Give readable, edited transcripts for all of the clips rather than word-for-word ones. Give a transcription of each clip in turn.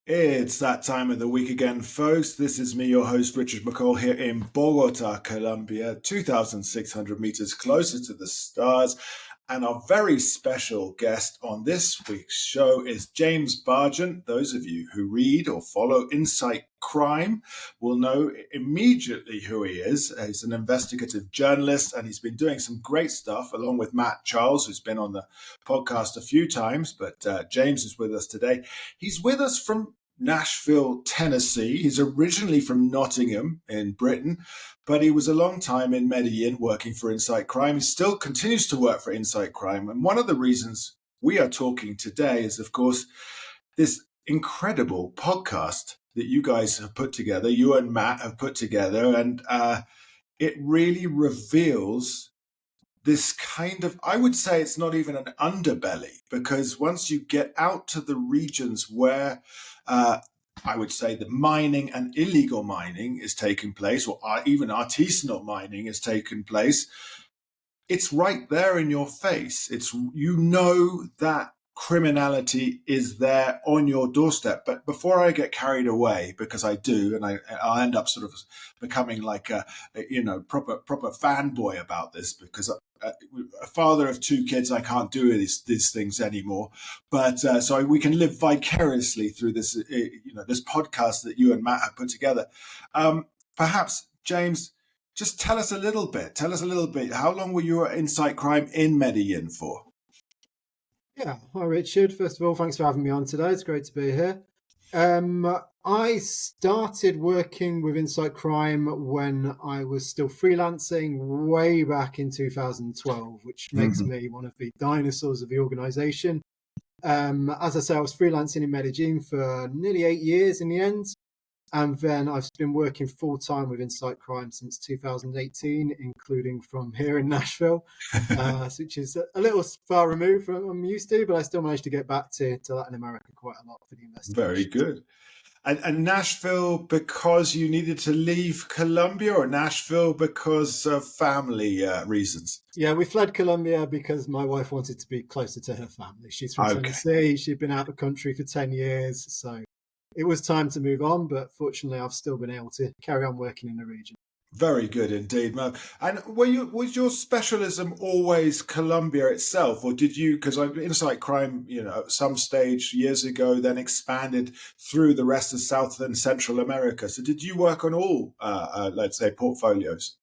It's that time of the week again, folks. This is me, your host, Richard Mccoll, here in Bogota, Colombia, 2,600 meters closer to the stars. And our very special guest on this week's show is James Bargent. Those of you who read or follow Insight Crime will know immediately who he is. He's an investigative journalist, and he's been doing some great stuff along with Matt Charles, who's been on the podcast a few times. But James is with us today. He's with us from Nashville, Tennessee. He's originally from Nottingham in Britain, but he was a long time in Medellin working for Insight Crime. He still continues to work for Insight Crime. And one of the reasons we are talking today is, of course, this incredible podcast that you guys have put together, you and Matt have put together. And it really reveals this kind of, I would say it's not even an underbelly, because once you get out to the regions where I would say the mining and illegal mining is taking place, or even artisanal mining is taking place, it's right there in your face. It's, you know, that criminality is there on your doorstep. But before I get carried away, because I do, and I'll end up sort of becoming like a proper fanboy about this, because a father of two kids, I can't do these things anymore. But so we can live vicariously through this, this podcast that you and Matt have put together. Perhaps, James, just tell us a little bit. How long were you at Insight Crime in Medellin for? Yeah, hi Richard. First of all, thanks for having me on today. It's great to be here. I started working with Insight Crime when I was still freelancing way back in 2012, which makes me one of the dinosaurs of the organization. As I say, I was freelancing in Medellin for nearly 8 years in the end. And then I've been working full-time with Insight Crime since 2018, including from here in Nashville, which is a little far removed from what I'm used to, but I still managed to get back to Latin America quite a lot for the investigation. Very good. And Nashville because you needed to leave Colombia, or Nashville because of family reasons? Yeah, we fled Colombia because my wife wanted to be closer to her family. She's from Tennessee. She'd been out of the country for 10 years, so it was time to move on, but fortunately I've still been able to carry on working in the region. Very good indeed, man. And was your specialism always Colombia itself, or did you, because Insight Crime, at some stage years ago, then expanded through the rest of South and Central America? So did you work on all, let's say, portfolios?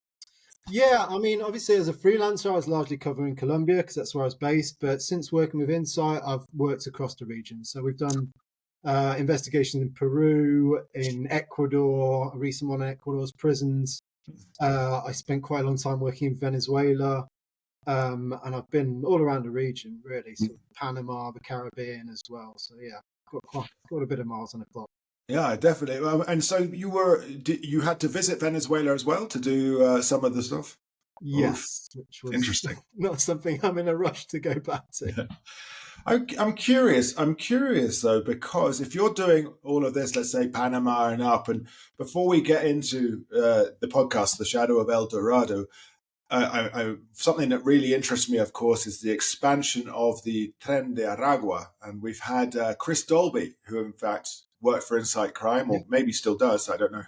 Yeah, I mean, obviously as a freelancer, I was largely covering Colombia because that's where I was based. But since working with Insight, I've worked across the region. So we've done investigations in Peru, in Ecuador, a recent one in Ecuador's prisons. I spent quite a long time working in Venezuela, and I've been all around the region, really, sort of Panama, the Caribbean as well. So yeah, got a bit of miles on the clock. Yeah, definitely. And so you had to visit Venezuela as well to do some of the stuff? Yes, which was interesting. Not something I'm in a rush to go back to. Yeah. I'm curious though, because if you're doing all of this, let's say Panama and up, and before we get into the podcast, The Shadow of El Dorado, something that really interests me, of course, is the expansion of the Tren de Aragua. And we've had Chris Dolby, who in fact worked for Insight Crime, or maybe still does, I don't know.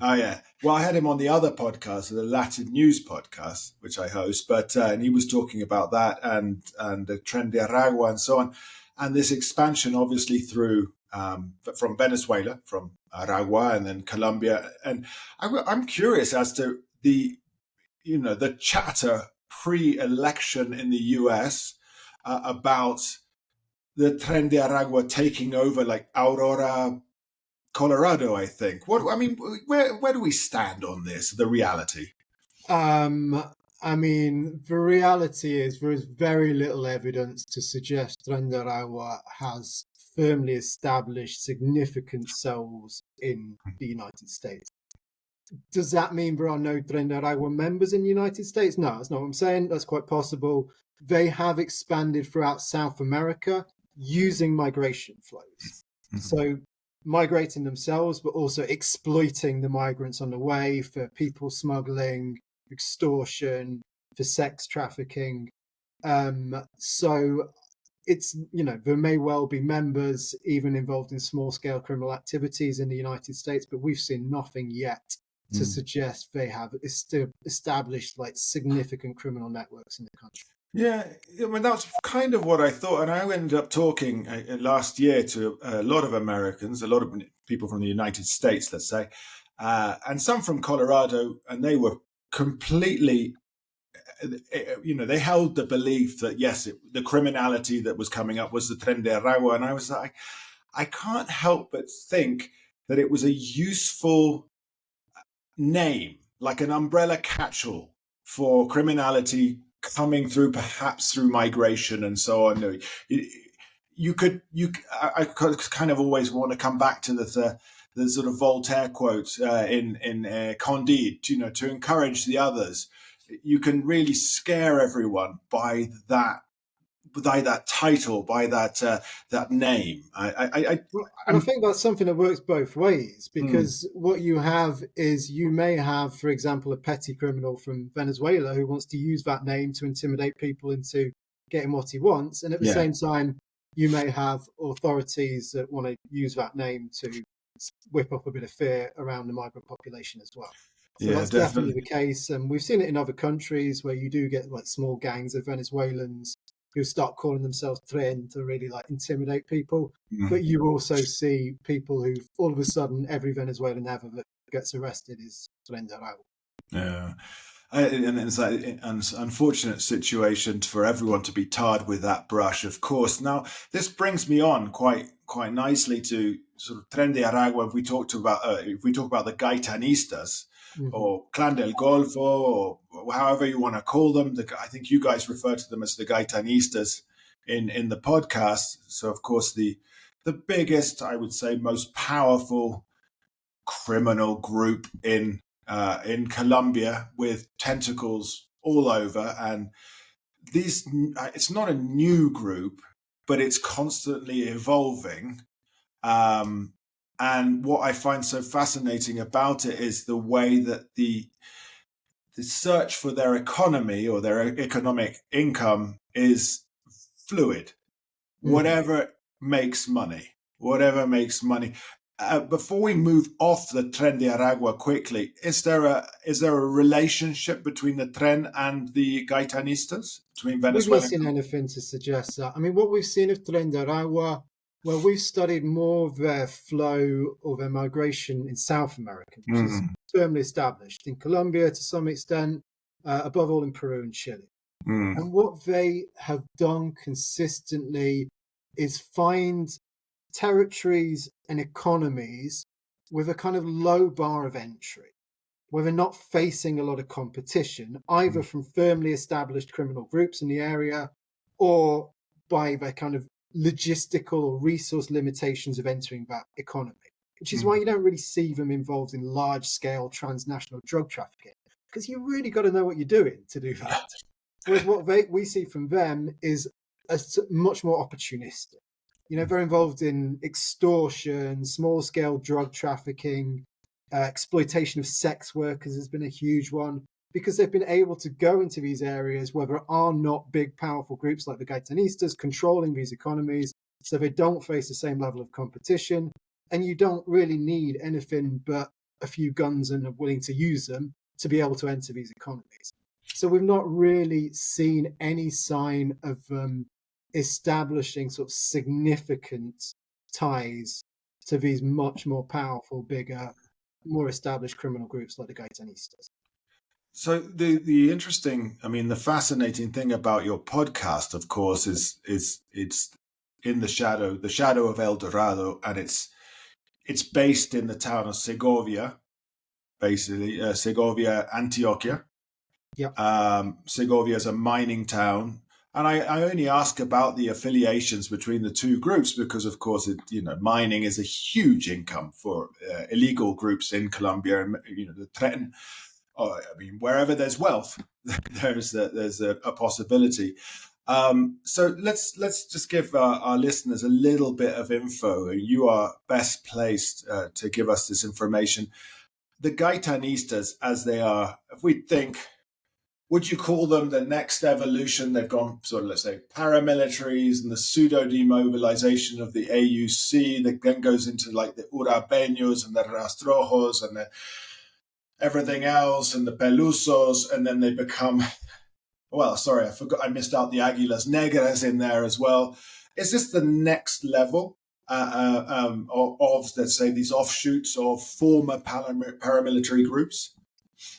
Oh, yeah. Well, I had him on the other podcast, the Latin News podcast, which I host, and he was talking about that and the Tren de Aragua and so on. And this expansion, obviously, through from Venezuela, from Aragua, and then Colombia. And I'm curious as to the chatter pre-election in the US about the Tren de Aragua taking over, like Aurora, Colorado, I think. Where do we stand on this, the reality? I mean, the reality is there is very little evidence to suggest Tren de Aragua has firmly established significant cells in the United States. Does that mean there are no Tren de Aragua members in the United States? No, that's not what I'm saying. That's quite possible. They have expanded throughout South America using migration flows. So migrating themselves, but also exploiting the migrants on the way for people smuggling, extortion, for sex trafficking. So it's, there may well be members even involved in small scale criminal activities in the United States, but we've seen nothing yet to suggest they have established like significant criminal networks in the country. Yeah, I mean, that's kind of what I thought. And I ended up talking last year to a lot of Americans, a lot of people from the United States, let's say, and some from Colorado, and they were completely, they held the belief that, yes, the criminality that was coming up was the Tren de Aragua. And I was like, I can't help but think that it was a useful name, like an umbrella catch-all for criminality coming through, perhaps through migration and so on. I kind of always want to come back to the sort of Voltaire quote in Candide, to encourage the others. You can really scare everyone by that title, by that name. I think that's something that works both ways, because what you have is, you may have, for example, a petty criminal from Venezuela who wants to use that name to intimidate people into getting what he wants. And at the same time, you may have authorities that want to use that name to whip up a bit of fear around the migrant population as well. So that's definitely the case. And we've seen it in other countries where you do get like small gangs of Venezuelans who start calling themselves Tren to really like intimidate people. But you also see people who all of a sudden every Venezuelan ever that gets arrested is Tren de Aragua. Yeah. And it's an unfortunate situation for everyone to be tarred with that brush, of course. Now, this brings me on quite nicely to sort of Tren de Aragua. If we talk about the Gaitanistas, or Clan del Golfo, or however you want to call them, I think you guys refer to them as the Gaitanistas in the podcast. So, of course, the biggest, I would say, most powerful criminal group in Colombia, with tentacles all over. And it's not a new group, but it's constantly evolving. And what I find so fascinating about it is the way that the search for their economy or their economic income is fluid. Whatever makes money. Before we move off the Tren de Aragua quickly, is there a relationship between the Tren and the Gaitanistas, between Venezuela? We've not seen anything to suggest that. I mean, what we've seen of Tren de Aragua, well, we've studied more of their flow or their migration in South America, which is firmly established in Colombia to some extent, above all in Peru and Chile. And what they have done consistently is find territories and economies with a kind of low bar of entry, where they're not facing a lot of competition, either from firmly established criminal groups in the area or by their kind of logistical or resource limitations of entering that economy, which is why you don't really see them involved in large-scale transnational drug trafficking, because you really got to know what you're doing to do that. Whereas what we see from them is much more opportunistic. They're involved in extortion, small-scale drug trafficking, exploitation of sex workers has been a huge one, because they've been able to go into these areas where there are not big, powerful groups like the Gaitanistas controlling these economies, so they don't face the same level of competition, and you don't really need anything but a few guns and are willing to use them to be able to enter these economies. So we've not really seen any sign of establishing sort of significant ties to these much more powerful, bigger, more established criminal groups like the Gaitanistas. So the interesting, the fascinating thing about your podcast, of course, is it's in the shadow of El Dorado, and it's based in the town of Segovia, basically Segovia, Antioquia. Segovia is a mining town. And I only ask about the affiliations between the two groups because, of course, mining is a huge income for illegal groups in Colombia, and the Tren. Wherever there's wealth, there's a possibility. So let's just give our listeners a little bit of info. You are best placed to give us this information. The Gaitanistas, as they are, if we think would you call them the next evolution? They've gone sort of, let's say, paramilitaries and the pseudo demobilization of the AUC that then goes into like the Urabeños and the Rastrojos and everything else and the Pelusos, and then they become, well, sorry, I missed out the Águilas Negras in there as well. Is this the next level of, let's say, these offshoots of former paramilitary groups?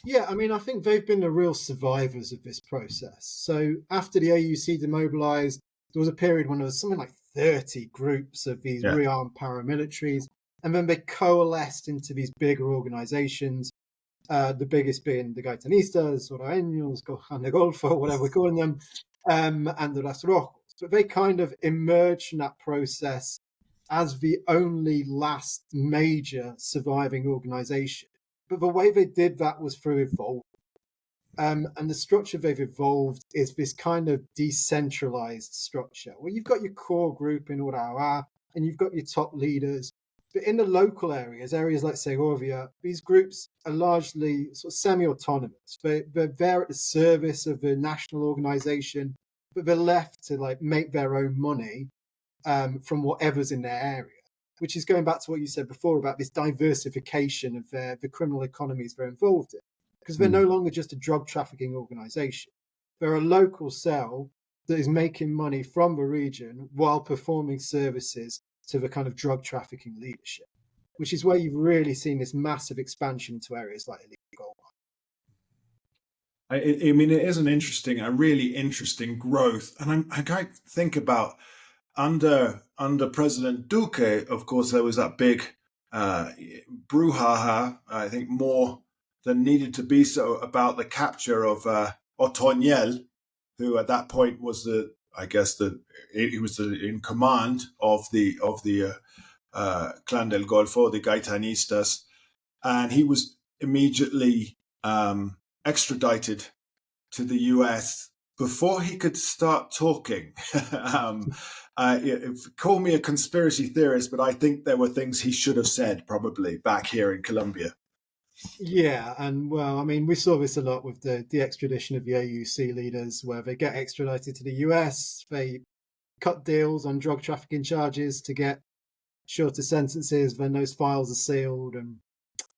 Yeah, I mean, I think they've been the real survivors of this process. So after the AUC demobilized, there was a period when there was something like 30 groups of these rearmed paramilitaries, and then they coalesced into these bigger organizations, the biggest being the Gaitanistas, or Años, de Golfo, whatever we're calling them, and the Las Rojos. But they kind of emerged from that process as the only last major surviving organization. But the way they did that was through evolving. And the structure they've evolved is this kind of decentralized structure where you've got your core group in Urawa and you've got your top leaders. But in the local areas like Segovia, these groups are largely sort of semi-autonomous. They're there at the service of the national organization, but they're left to like make their own money from whatever's in their area, which is going back to what you said before about this diversification of the criminal economies they're involved in. Because they're no longer just a drug trafficking organization. They're a local cell that is making money from the region while performing services to the kind of drug trafficking leadership, which is where you've really seen this massive expansion to areas like illegal gold mining. I mean, it is a really interesting growth. And I can't think about under President Duque, of course, there was that big brouhaha, I think more than needed to be so, about the capture of Otoñel, who at that point was in command of the Clan del Golfo, the Gaitanistas, and he was immediately extradited to the US before he could start talking. Call me a conspiracy theorist, but I think there were things he should have said probably back here in Colombia. Yeah, and well, I mean, we saw this a lot with the extradition of the AUC leaders, where they get extradited to the US, they cut deals on drug trafficking charges to get shorter sentences, then those files are sealed, and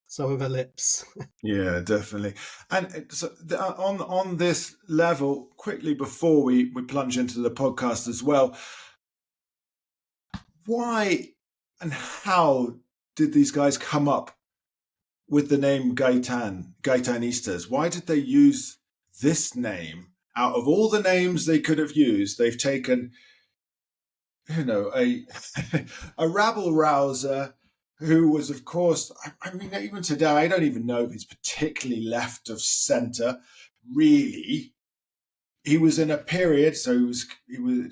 so are their lips. Yeah, definitely. And so on this level, quickly before we plunge into the podcast as well, why and how did these guys come up with the name Gaitanistas? Why did they use this name? Out of all the names they could have used, they've taken, a rabble rouser who was, of course, I mean, even today, I don't even know if he's particularly left of center, really. He was in a period, so he was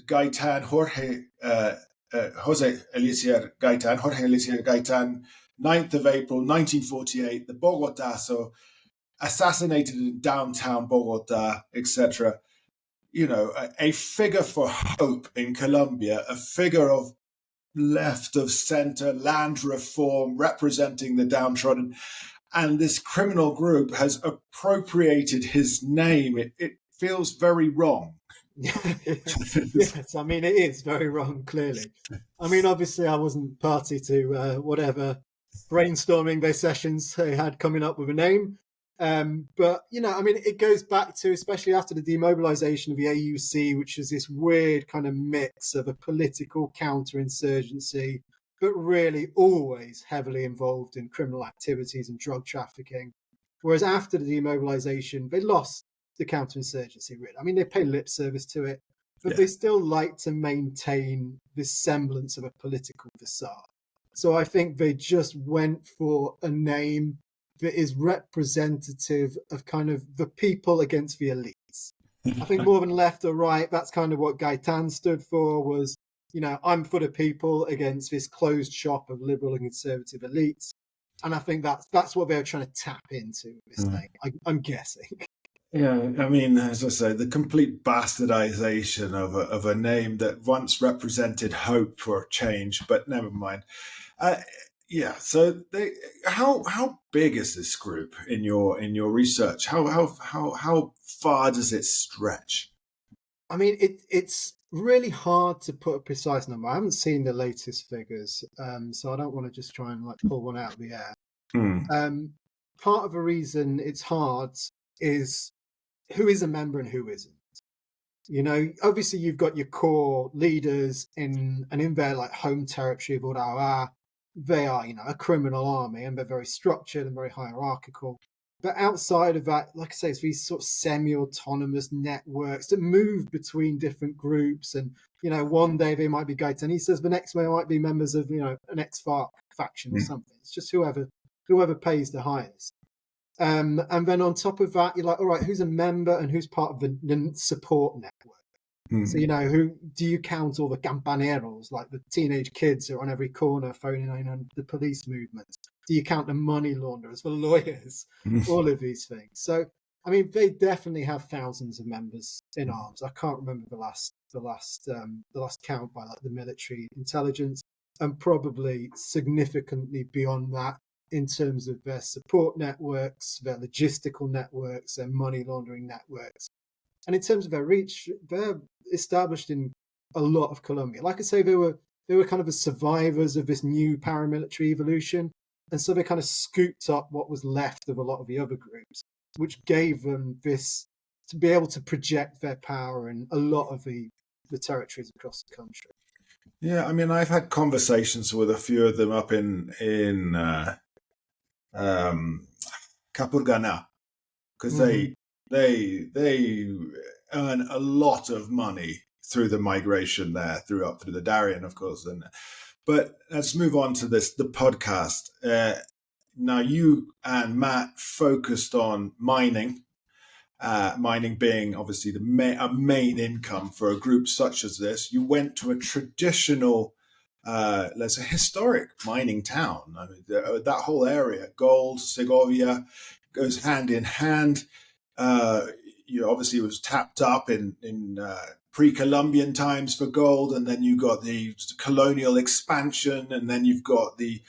Gaitan, Jose Eliezer Gaitan, 9th of April, 1948, the Bogotazo, assassinated in downtown Bogota, etc. A figure for hope in Colombia, a figure of left of center, land reform, representing the downtrodden. And this criminal group has appropriated his name. It feels very wrong. Yes, I mean, it is very wrong, clearly. I mean, obviously, I wasn't party to whatever brainstorming their sessions they had coming up with a name. But, I mean, it goes back to, especially after the demobilization of the AUC, which is this weird kind of mix of a political counterinsurgency, but really always heavily involved in criminal activities and drug trafficking. Whereas after the demobilization, they lost the counterinsurgency, really. I mean, they pay lip service to it, but they still like to maintain this semblance of a political facade. So I think they just went for a name that is representative of kind of the people against the elites. I think more than left or right, that's kind of what Gaitan stood for, was, I'm for the people against this closed shop of liberal and conservative elites. And I think that's what they're trying to tap into with this name, I'm guessing. Yeah, I mean, as I say, the complete bastardization of a name that once represented hope for change, but never mind. Yeah. So how big is this group in your research? How far does it stretch? I mean, it's really hard to put a precise number. I haven't seen the latest figures, so I don't want to just try and like pull one out of the air. Hmm. Um, Part of the reason it's hard is who is a member and who isn't. You know, obviously you've got your core leaders in their like home territory of Urawa. They are, a criminal army and they're very structured and very hierarchical. But outside of that, like I say, it's these sort of semi-autonomous networks that move between different groups. And, one day they might be Gaitanistas, the next day they might be members of, an ex-FARC faction or something. It's just whoever pays the highest. And then on top of that, you're like, all right, who's a member and who's part of the support network? So, Hmm. who do you count all the campaneros, like the teenage kids who are on every corner phoning in on the police movements? Do you count the money launderers, the lawyers, all of these things? So, I mean, they definitely have thousands of members in arms. I can't remember the last count by like the military intelligence, and probably significantly beyond that in terms of their support networks, their logistical networks, their money laundering networks. And in terms of their reach, they're established in a lot of Colombia. Like I say, they were kind of the survivors of this new paramilitary evolution, and so they kind of scooped up what was left of a lot of the other groups, which gave them this to be able to project their power in a lot of the territories across the country. Yeah, I mean, I've had conversations with a few of them up in um, Capurganá because Mm-hmm. they earn a lot of money through the migration there, through the Darien, of course. But let's move on to the podcast. Now, you and Matt focused on mining. Mining being obviously a main income for a group such as this. You went to a traditional, let's say, historic mining town. I mean, that whole area, gold, Segovia, goes hand in hand. Uh, Obviously, it was tapped up in pre-Columbian times for gold, and then you got the colonial expansion, and then you've got the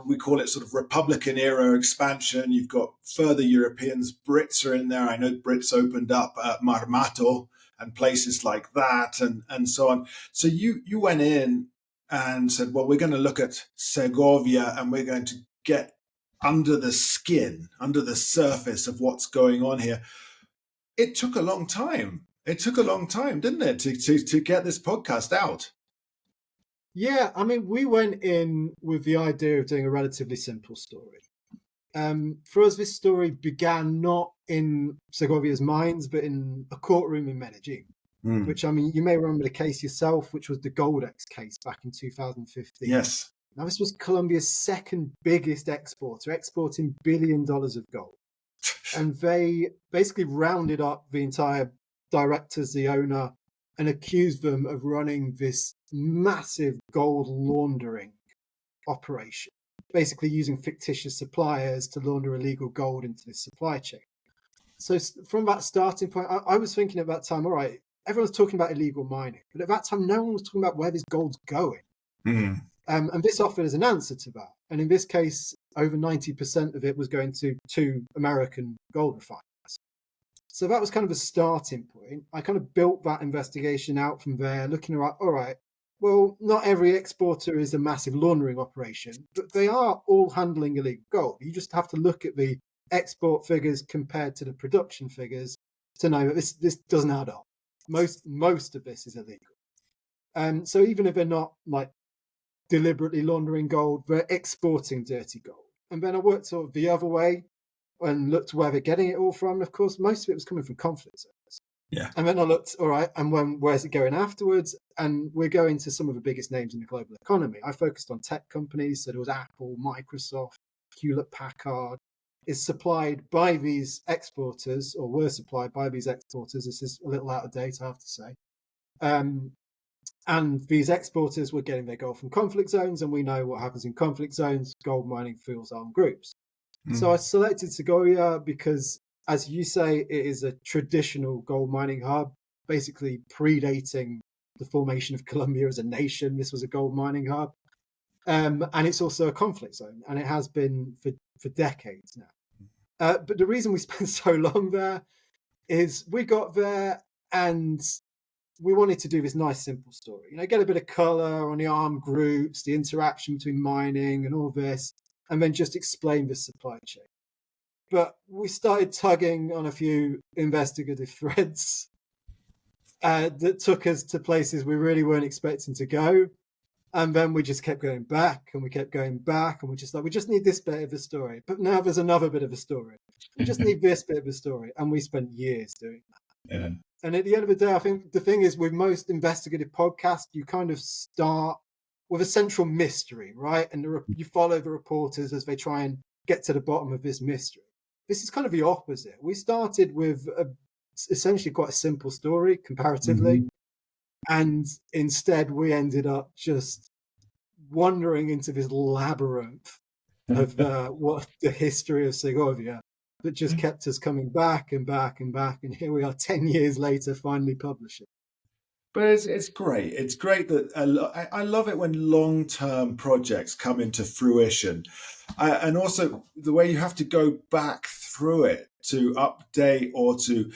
we call it sort of Republican era expansion. You've got further Europeans. Brits are in there. I know Brits opened up Marmato and places like that, and so on. So you went in and said, well, we're going to look at Segovia, and we're going to get under the skin, under the surface of what's going on here. It took a long time. It took a long time, didn't it, to get this podcast out? Yeah, I mean, we went in with the idea of doing a relatively simple story. For us, this story began not in Segovia's mines, but in a courtroom in Medellin, Mm. which, I mean, you may remember the case yourself, which was the Goldex case back in 2015. Yes. Now, this was Colombia's second biggest exporter, exporting $1 billion of gold. And they basically rounded up the entire directors, the owner, and accused them of running this massive gold laundering operation, basically using fictitious suppliers to launder illegal gold into this supply chain. So from that starting point, I was thinking at that time, all right, everyone's talking about illegal mining, but at that time, no one was talking about where this gold's going. Mm. And this offered as an answer to that. And in this case, over 90% of it was going to two American gold refiners. So that was kind of a starting point. I kind of built that investigation out from there, looking at, all right, well, not every exporter is a massive laundering operation, but they are all handling illegal gold. You just have to look at the export figures compared to the production figures to know that this doesn't add up. Most of this is illegal. So even if they're not like deliberately laundering gold, they're exporting dirty gold. And then I worked sort of the other way and looked where they're getting it all from. Of course, most of it was coming from conflict zones. Yeah. And then I looked, all right, and where's it going afterwards? And we're going to some of the biggest names in the global economy. I focused on tech companies, so there was Apple, Microsoft, Hewlett Packard. Is supplied by these exporters, or were supplied by these exporters. This is a little out of date, I have to say. And these exporters were getting their gold from conflict zones, and we know what happens in conflict zones. Gold mining fuels armed groups. So I Mm. selected Segovia because, as you say, it is a traditional gold mining hub, basically predating the formation of Colombia as a nation. This was a gold mining hub. And it's also a conflict zone, and it has been for decades now. But the reason we spent so long there is we got there and we wanted to do this nice, simple story. Get a bit of color on the armed groups, the interaction between mining and all this, and then just explain the supply chain. But we started tugging on a few investigative threads that took us to places we really weren't expecting to go. And then we just kept going back and we kept going back, and we just need this bit of a story. But now there's another bit of a story. We just need this bit of a story. And we spent years doing that. Yeah. And at the end of the day, I think the thing is with most investigative podcasts, you kind of start with a central mystery, right? And you follow the reporters as they try and get to the bottom of this mystery. This is kind of the opposite. We started with essentially quite a simple story comparatively. And instead, we ended up just wandering into this labyrinth of what the history of Segovia that just kept us coming back and back and back. And here we are 10 years later, finally publishing. But it's great. It's great that I love it when long-term projects come into fruition. And also the way you have to go back through it to update or to...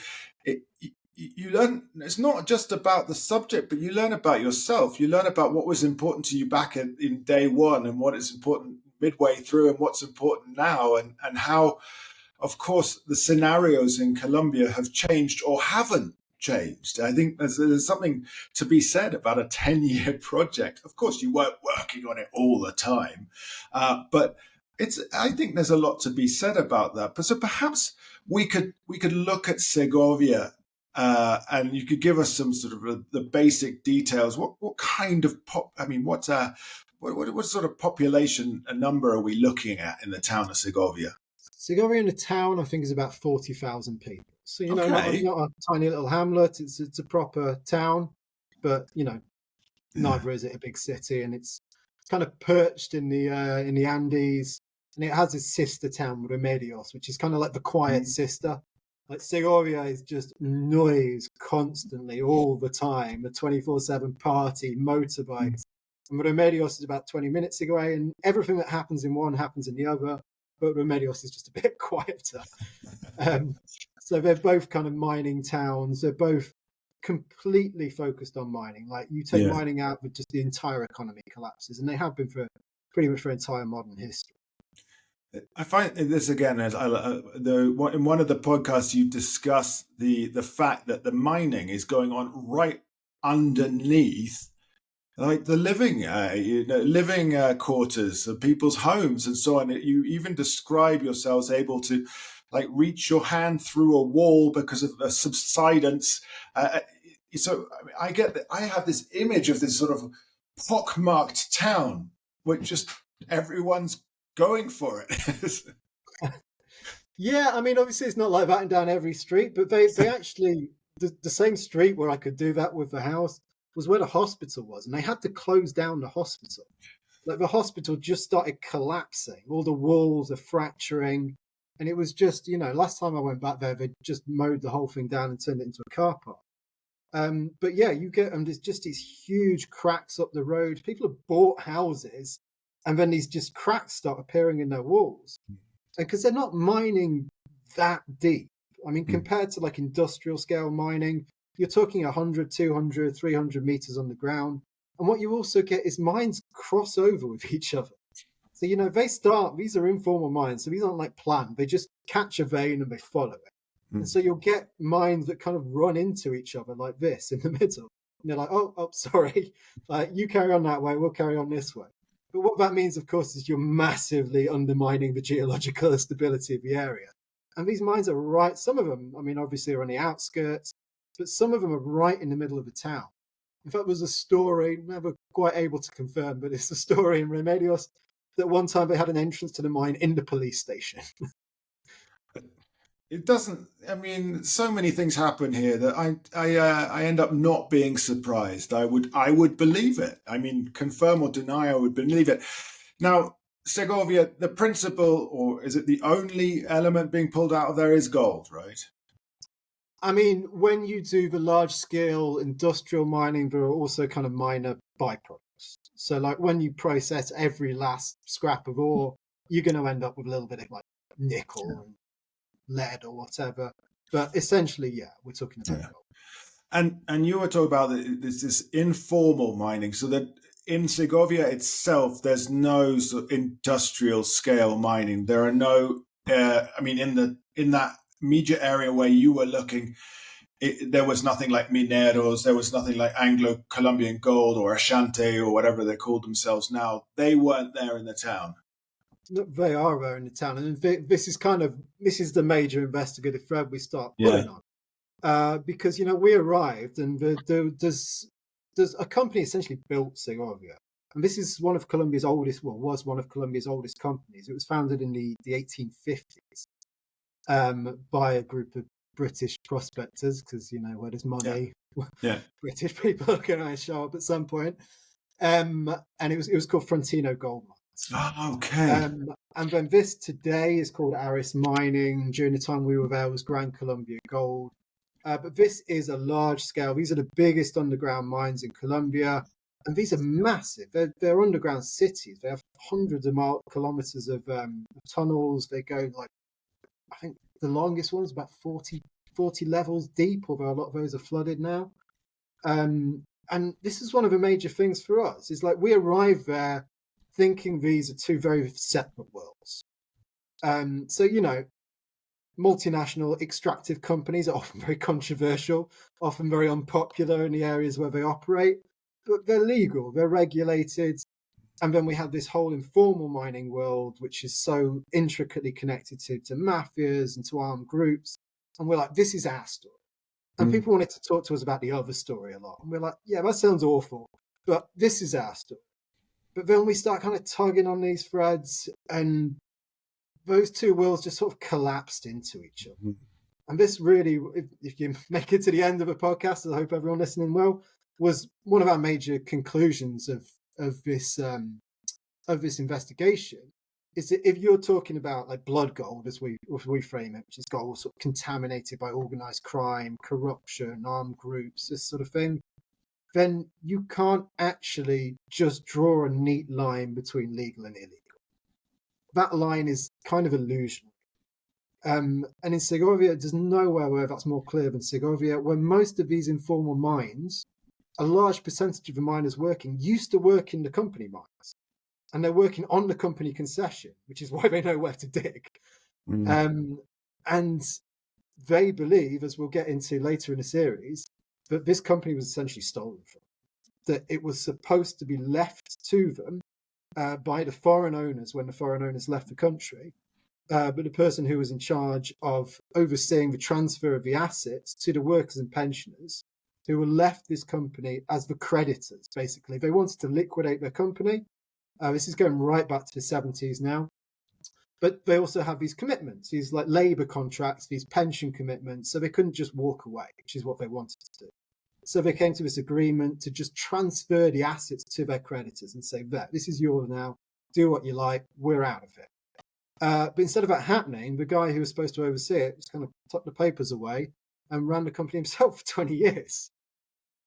You learn, it's not just about the subject, but you learn about yourself. You learn about what was important to you back in day one and what is important midway through and what's important now, and how, of course, the scenarios in Colombia have changed or haven't changed. I think there's something to be said about a 10-year project. Of course, you weren't working on it all the time, but I think there's a lot to be said about that. But so perhaps we could look at Segovia. And you could give us some sort of the basic details. What kind of what sort of population number are we looking at in the town of Segovia? Segovia in the town, I think, is about 40,000 people. So not a tiny little hamlet. It's a proper town, but neither is it a big city, and it's kind of perched in the Andes, and it has its sister town, Remedios, which is kind of like the quiet sister. Like Segovia is just noise constantly, all the time, a 24/7 party, motorbikes. And Remedios is about 20 minutes away, and everything that happens in one happens in the other, but Remedios is just a bit quieter. So they're both kind of mining towns. They're both completely focused on mining. Like you take mining out, but just the entire economy collapses, and they have been for pretty much for entire modern history. I find this again as in one of the podcasts you discuss the fact that the mining is going on right underneath, like the living quarters of people's homes and so on. You even describe yourselves able to like reach your hand through a wall because of the subsidence. So I get that. I have this image of this sort of pockmarked town, which just everyone's going for it. Yeah, I mean, obviously it's not like that down every street, but they actually, the same street where I could do that with the house was where the hospital was, and they had to close down the hospital. Like the hospital just started collapsing, all the walls are fracturing, and it was just, last time I went back there, they just mowed the whole thing down and turned it into a car park. But yeah, you get there's just these huge cracks up the road. People have bought houses, and then these just cracks start appearing in their walls. And because they're not mining that deep. I mean, compared to like industrial scale mining, you're talking 100, 200, 300 meters on the ground. And what you also get is mines cross over with each other. So, these are informal mines. So these aren't like planned. They just catch a vein and they follow it. And so you'll get mines that kind of run into each other like this in the middle. And they're like, oh, sorry. You carry on that way. We'll carry on this way. But what that means, of course, is you're massively undermining the geological stability of the area. And these mines are right, some of them, I mean, obviously are on the outskirts, but some of them are right in the middle of the town. In fact, there's a story, never quite able to confirm, but it's a story in Remedios that one time they had an entrance to the mine in the police station. It doesn't. I mean, so many things happen here that I end up not being surprised. I would believe it. I mean, confirm or deny, I would believe it. Now, Segovia, the principal, or is it the only element being pulled out of there is gold, right? I mean, when you do the large scale industrial mining, there are also kind of minor byproducts. So like when you process every last scrap of ore, you're going to end up with a little bit of like nickel and lead or whatever. But essentially, yeah, we're talking about Yeah. gold. And you were talking about this informal mining, so that in Segovia itself, there's no sort of industrial scale mining. There are no, I mean, in that immediate area where you were looking, there was nothing like Mineros, there was nothing like Anglo-Colombian Gold or Ashanti or whatever they called themselves now. They weren't there in the town. They are there in the town, and this is the major investigative thread we start Yeah. pulling on, because we arrived and there's a company essentially built Segovia, and this is one of Colombia's oldest, was one of Colombia's oldest companies. It was founded in the 1850s by a group of British prospectors, because where there's money, Yeah. British people are going to show up at some point. And it was called Frontino Gold Mines. Oh, okay. And then this today is called Aris Mining. During the time we were there, was Gran Colombia Gold. But this is a large scale. These are the biggest underground mines in Colombia, and these are massive. They're underground cities. They have hundreds of kilometers of tunnels. They go like, I think the longest one is about 40 levels deep, although a lot of those are flooded now. And this is one of the major things for us. Is like we arrive there thinking these are two very separate worlds. So multinational extractive companies are often very controversial, often very unpopular in the areas where they operate, but they're legal, they're regulated. And then we have this whole informal mining world, which is so intricately connected to mafias and to armed groups. And we're like, this is our story. And people wanted to talk to us about the other story a lot. And we're like, yeah, that sounds awful, but this is our story. But then we start kind of tugging on these threads, and those two worlds just sort of collapsed into each other. Mm-hmm. And this really, if you make it to the end of the podcast, I hope everyone listening will, was one of our major conclusions of this investigation. Is that if you're talking about like blood gold, as we frame it, which is gold sort of contaminated by organized crime, corruption, armed groups, this sort of thing, then you can't actually just draw a neat line between legal and illegal. That line is kind of illusionary. And in Segovia, there's nowhere where that's more clear than Segovia, where most of these informal mines, a large percentage of the miners working used to work in the company mines. And they're working on the company concession, which is why they know where to dig. And they believe, as we'll get into later in the series, that this company was essentially stolen from them, that it was supposed to be left to them by the foreign owners when the foreign owners left the country. But the person who was in charge of overseeing the transfer of the assets to the workers and pensioners who were left this company as the creditors, basically. They wanted to liquidate their company. This is going right back to the 70s now. But they also have these commitments, these like labour contracts, these pension commitments. So they couldn't just walk away, which is what they wanted to do. So they came to this agreement to just transfer the assets to their creditors and say, there, this is yours now. Do what you like. We're out of it. But instead of that happening, the guy who was supposed to oversee it just kind of tucked the papers away and ran the company himself for 20 years.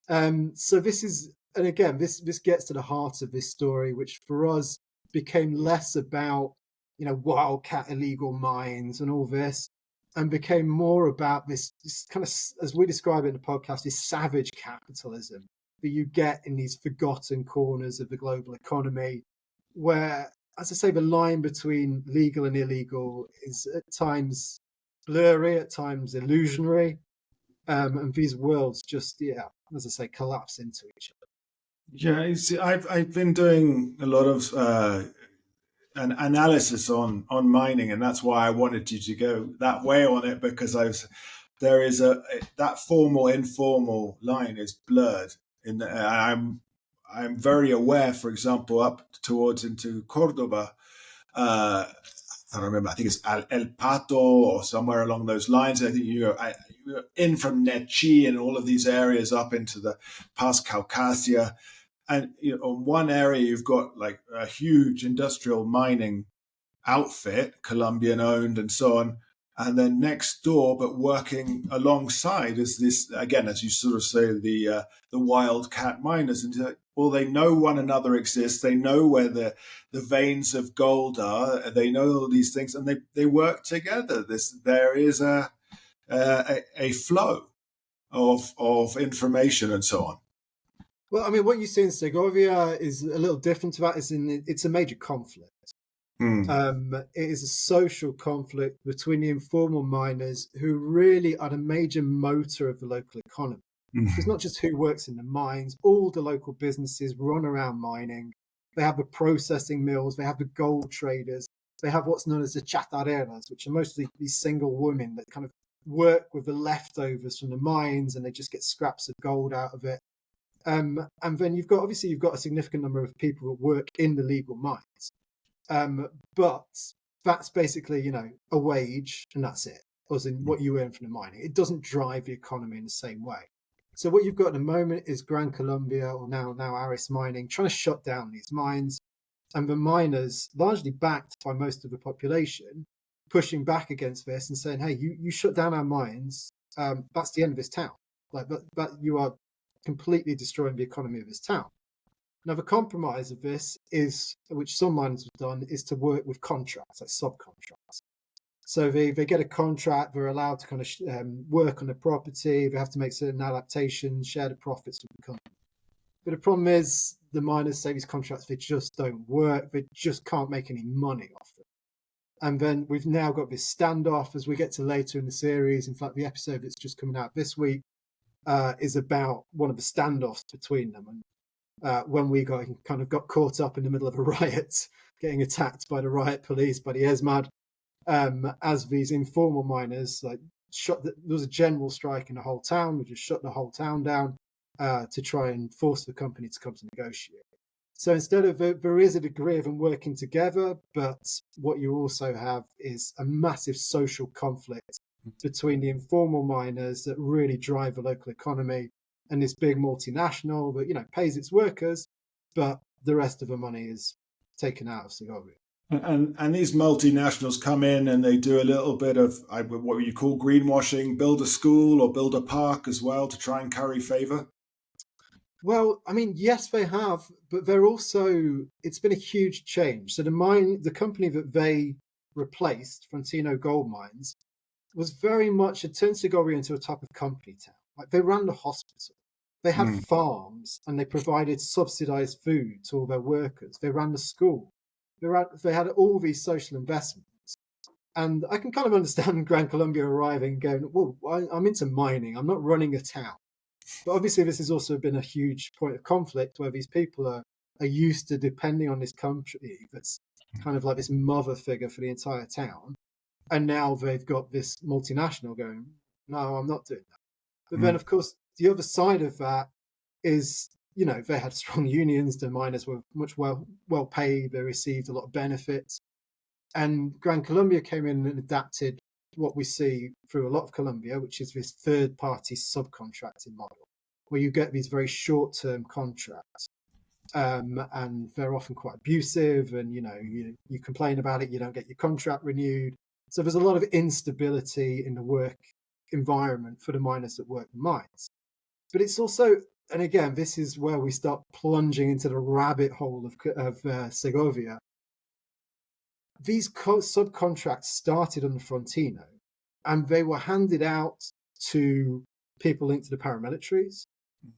So this is, and again, this gets to the heart of this story, which for us became less about, wildcat illegal mines and all this, and became more about this kind of, as we describe it in the podcast, this savage capitalism that you get in these forgotten corners of the global economy, where, as I say, the line between legal and illegal is at times blurry, at times illusionary, and these worlds just, as I say, collapse into each other. Yeah, you see, I've been doing a lot of an analysis on mining, and that's why I wanted you to go that way on it, because there is that formal informal line is blurred. I'm very aware, for example, up towards into Cordoba. I don't remember. I think it's El Pato or somewhere along those lines. I think you're in from Nechi and all of these areas up into the past Caucasia. And on one area, you've got like a huge industrial mining outfit, Colombian owned and so on. And then next door, but working alongside, is this, again, as you sort of say, the wildcat miners. And well, they know one another exists. They know where the veins of gold are. They know all these things, and they work together. There is a flow of information and so on. Well, I mean, what you see in Segovia is a little different to that. It's a major conflict. It is a social conflict between the informal miners who really are the major motor of the local economy. So it's not just who works in the mines, all the local businesses run around mining. They have the processing mills, they have the gold traders, they have what's known as the chatareras, which are mostly these single women that kind of work with the leftovers from the mines and they just get scraps of gold out of it. And then you've got a significant number of people that work in the legal mines. But that's basically, a wage and that's it, as in what you earn from the mining. It doesn't drive the economy in the same way. So what you've got at the moment is Gran Colombia, or now Aris Mining, trying to shut down these mines, and the miners, largely backed by most of the population, pushing back against this and saying, hey, you shut down our mines, that's the end of this town. But you are completely destroying the economy of this town. Now, the compromise of this is, which some miners have done, is to work with contracts, like subcontracts. So they get a contract, they're allowed to kind of work on the property, they have to make certain adaptations, share the profits with the company. But the problem is the miners say these contracts, they just don't work, they just can't make any money off them. And then we've now got this standoff as we get to later in the series. In fact, the episode that's just coming out this week is about one of the standoffs between them. And when we got caught up in the middle of a riot, getting attacked by the riot police, by the ESMAD, as these informal miners there was a general strike in the whole town. We just shut the whole town down to try and force the company to come to negotiate. So instead of there is a degree of them working together, but what you also have is a massive social conflict between the informal miners that really drive the local economy and this big multinational that pays its workers, but the rest of the money is taken out of Segovia. And these multinationals come in and they do a little bit of what you call greenwashing, build a school or build a park as well to try and curry favor. Well, I mean, yes, they have, but it's been a huge change. So the company that they replaced, Frontino Gold Mines, was very much, it turned Segovia into a type of company town. Like, they ran the hospital, they had farms, and they provided subsidized food to all their workers. They ran the school. They had all these social investments. And I can kind of understand Gran Colombia arriving and going, well, I'm into mining. I'm not running a town. But obviously, this has also been a huge point of conflict where these people are used to depending on this country that's kind of like this mother figure for the entire town. And now they've got this multinational going, no, I'm not doing that. But then, of course, the other side of that is, they had strong unions. The miners were much well paid. They received a lot of benefits. And Gran Colombia came in and adapted what we see through a lot of Colombia, which is this third-party subcontracting model, where you get these very short-term contracts. And they're often quite abusive, and you complain about it, you don't get your contract renewed. So there's a lot of instability in the work environment for the miners that work in mines. But it's also, and again, this is where we start plunging into the rabbit hole of Segovia. These subcontracts started on the Frontino, and they were handed out to people linked to the paramilitaries.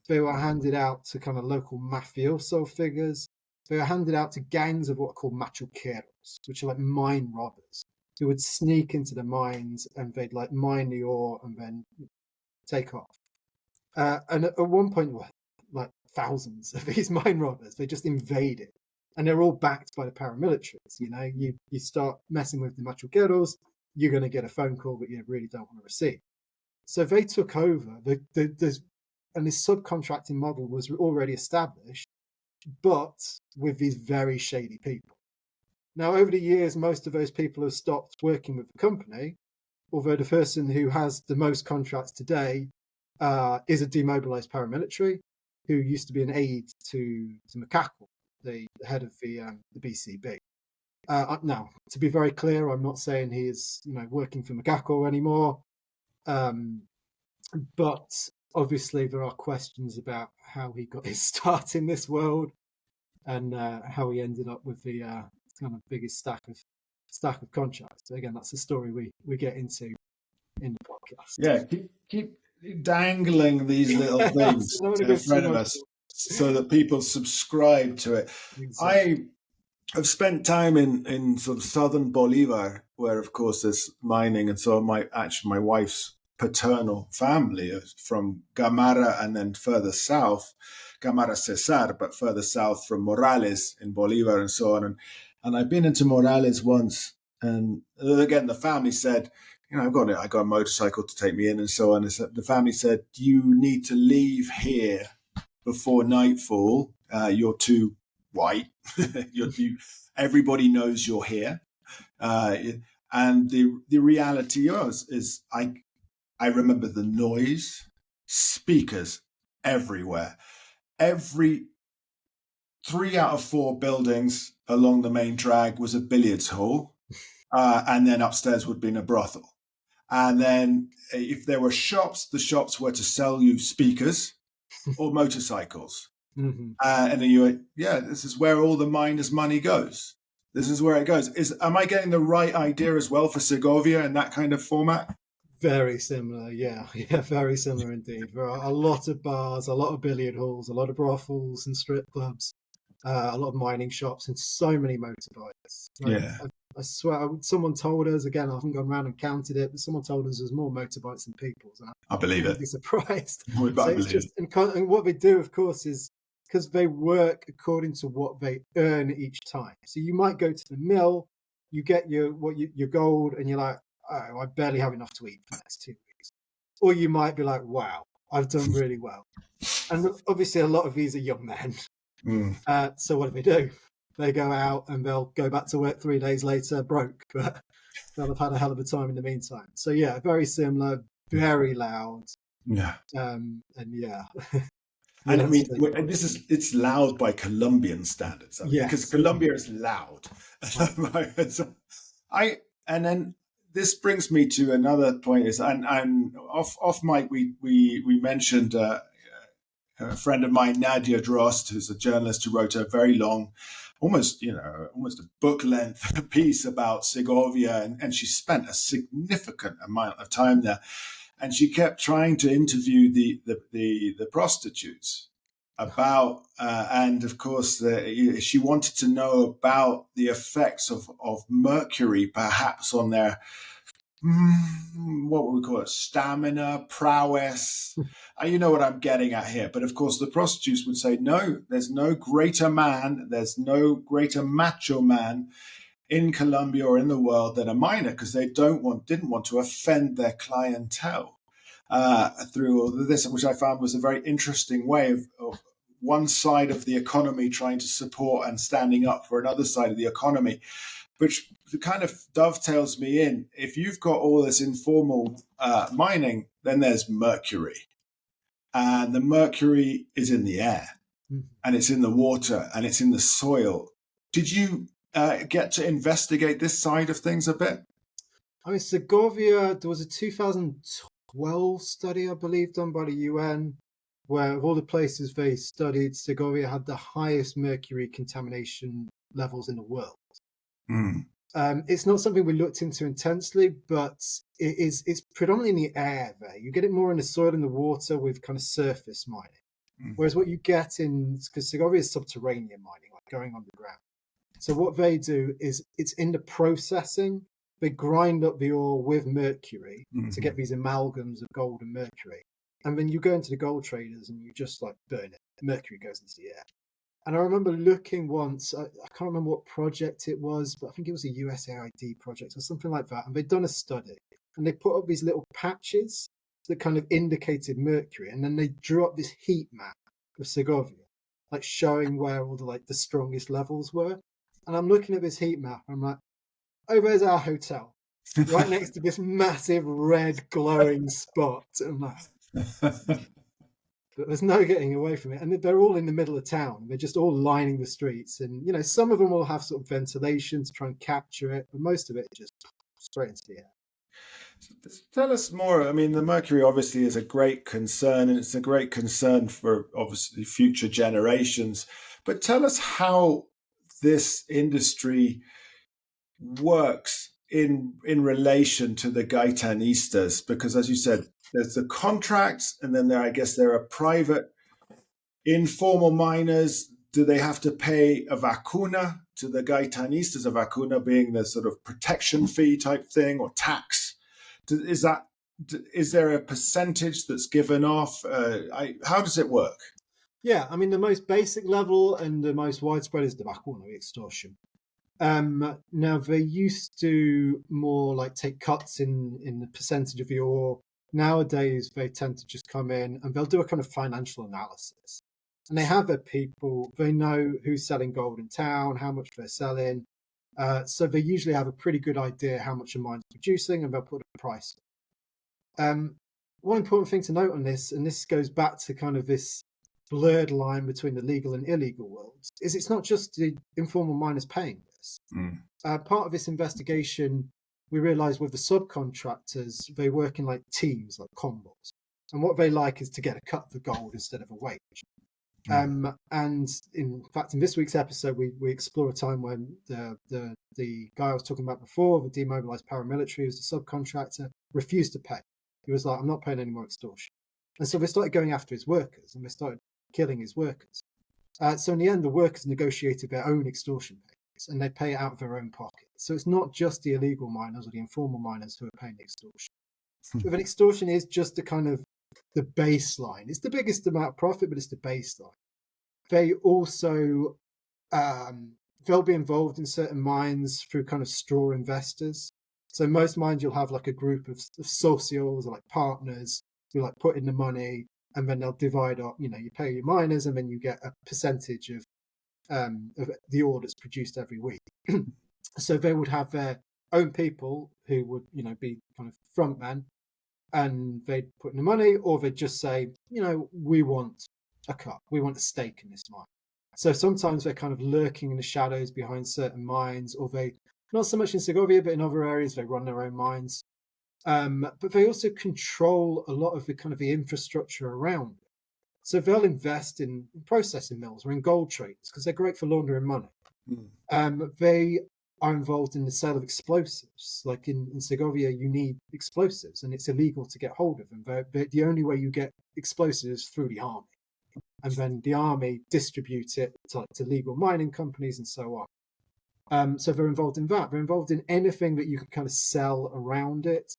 They were handed out to kind of local mafioso figures. They were handed out to gangs of what are called machuqueros, which are like mine robbers, who would sneak into the mines and they'd mine the ore and then take off. And at one point, like thousands of these mine robbers, they just invaded. And they're all backed by the paramilitaries. You start messing with the machuqueros, you're going to get a phone call that you really don't want to receive. So they took over. And this subcontracting model was already established, but with these very shady people. Now, over the years, most of those people have stopped working with the company, although the person who has the most contracts today is a demobilized paramilitary who used to be an aide to Mccoll, the head of the BCB. Now, to be very clear, I'm not saying he is working for Mccoll anymore, but obviously there are questions about how he got his start in this world and how he ended up with the kind of biggest stack of contracts. So again, that's the story we get into in the podcast. Yeah, keep dangling these little I things don't want to in go too front of much. us so that people subscribe to it. Exactly. I have spent time in sort of southern Bolivar, where of course there's mining, and so my wife's paternal family is from Gamara, and then further south, Gamara Cesar, but further south from Morales in Bolivar and so on. And I've been into Morales once, and again the family said, I got a motorcycle to take me in and so on. And so the family said, you need to leave here before nightfall. You're too white. Everybody knows you're here. And the reality is I remember the noise, speakers everywhere. Every 3 out of 4 buildings along the main drag was a billiards hall. And then upstairs would be a brothel. And then if there were shops, the shops were to sell you speakers or motorcycles. Mm-hmm. And then you went, yeah, this is where all the miners' money goes. This is where it goes. Am I getting the right idea as well for Segovia in that kind of format? Very similar, yeah, very similar indeed. There are a lot of bars, a lot of billiard halls, a lot of brothels and strip clubs, a lot of mining shops, and so many motorbikes. Yeah, I swear, someone told us, again, I haven't gone around and counted it, but someone told us there's more motorbikes than people. So I believe wouldn't it. be surprised. I So it's believe just, it. and what they do, of course, is because they work according to what they earn each time. So you might go to the mill, you get your gold, and you're like, oh, I barely have enough to eat for the next 2 weeks. Or you might be like, wow, I've done really well. And obviously, a lot of these are young men. Mm. So what do? They go out and they'll go back to work 3 days later broke, but they'll have had a hell of a time in the meantime. So yeah, very similar, very loud, Yeah. and yeah. And I mean, it's loud by Colombian standards. I mean, because Yes. Colombia is loud. And then this brings me to another point is, and off mic we mentioned a friend of mine, Nadia Drost, who's a journalist who wrote a very long, almost a book length piece about Segovia, and she spent a significant amount of time there. And she kept trying to interview the prostitutes about, and of course, she wanted to know about the effects of mercury, perhaps on their what would we call it, stamina, prowess. You know what I'm getting at here. But of course, the prostitutes would say, no, there's no greater man, there's no greater macho man in Colombia or in the world than a miner, because they didn't want to offend their clientele through all of this, which I found was a very interesting way of one side of the economy trying to support and standing up for another side of the economy, which kind of dovetails me in. If you've got all this informal mining, then there's mercury, and the mercury is in the air, and it's in the water, and it's in the soil. Did you get to investigate this side of things a bit? I mean, Segovia, there was a 2012 study, I believe, done by the UN, where of all the places they studied, Segovia had the highest mercury contamination levels in the world. Mm. It's not something we looked into intensely, but it's predominantly in the air there. You get it more in the soil and the water with kind of surface mining. Mm. Whereas what you get because Segovia is subterranean mining, like going underground. So what they do is it's in the processing. They grind up the ore with mercury to get these amalgams of gold and mercury. And then you go into the gold traders and you just like burn it. The mercury goes into the air. And I remember looking once, I can't remember what project it was, but I think it was a USAID project or something like that. And they'd done a study and they put up these little patches that kind of indicated mercury. And then they drew up this heat map of Segovia, like showing where all the strongest levels were. And I'm looking at this heat map and I'm like, oh, there's our hotel, right next to this massive red glowing spot. And I'm like, but there's no getting away from it. And they're all in the middle of town. They're just all lining the streets. And, some of them will have sort of ventilation to try and capture it, but most of it just straight into the air. Tell us more. I mean, the mercury obviously is a great concern, and it's a great concern for obviously future generations. But tell us how this industry works in relation to the Gaitanistas, because as you said, there's the contracts, and then I guess there are private informal miners. Do they have to pay a vacuna to the Gaitanistas? A vacuna being the sort of protection fee type thing or tax. Is that is there a percentage that's given off? How does it work? Yeah, I mean, the most basic level and the most widespread is the vacuna extortion. Now they used to more like take cuts in the percentage of your. Nowadays, they tend to just come in and they'll do a kind of financial analysis. And they have their people, they know who's selling gold in town, how much they're selling. So they usually have a pretty good idea how much a mine's producing, and they'll put a price. One important thing to note on this, and this goes back to kind of this blurred line between the legal and illegal worlds, is it's not just the informal miners paying this. Mm. Part of this investigation, we realised with the subcontractors, they work in like teams, like combos. And what they like is to get a cut of the gold instead of a wage. And in fact, in this week's episode, we explore a time when the guy I was talking about before, the demobilised paramilitary, who's a subcontractor, refused to pay. He was like, I'm not paying any more extortion. And so they started going after his workers, and they started killing his workers. So in the end, the workers negotiated their own extortion payments, and they pay it out of their own pocket. So it's not just the illegal miners or the informal miners who are paying the extortion. With an extortion is just the kind of the baseline. It's the biggest amount of profit, but it's the baseline. They also they'll be involved in certain mines through kind of straw investors. So most mines you'll have like a group of socios or like partners who like put in the money, and then they'll divide up. You pay your miners, and then you get a percentage of the orders produced every week. So they would have their own people who would be kind of front men, and they'd put in the money, or they'd just say, we want a cut, we want a stake in this mine. So sometimes they're kind of lurking in the shadows behind certain mines, or they, not so much in Segovia, but in other areas, they run their own mines. But they also control a lot of the kind of the infrastructure around it. So they'll invest in processing mills or in gold traders because they're great for laundering money. They are involved in the sale of explosives. Like in Segovia, you need explosives, and it's illegal to get hold of them. The only way you get explosives is through the army. And then the army distributes it to legal mining companies and so on. So they're involved in that. They're involved in anything that you can kind of sell around it.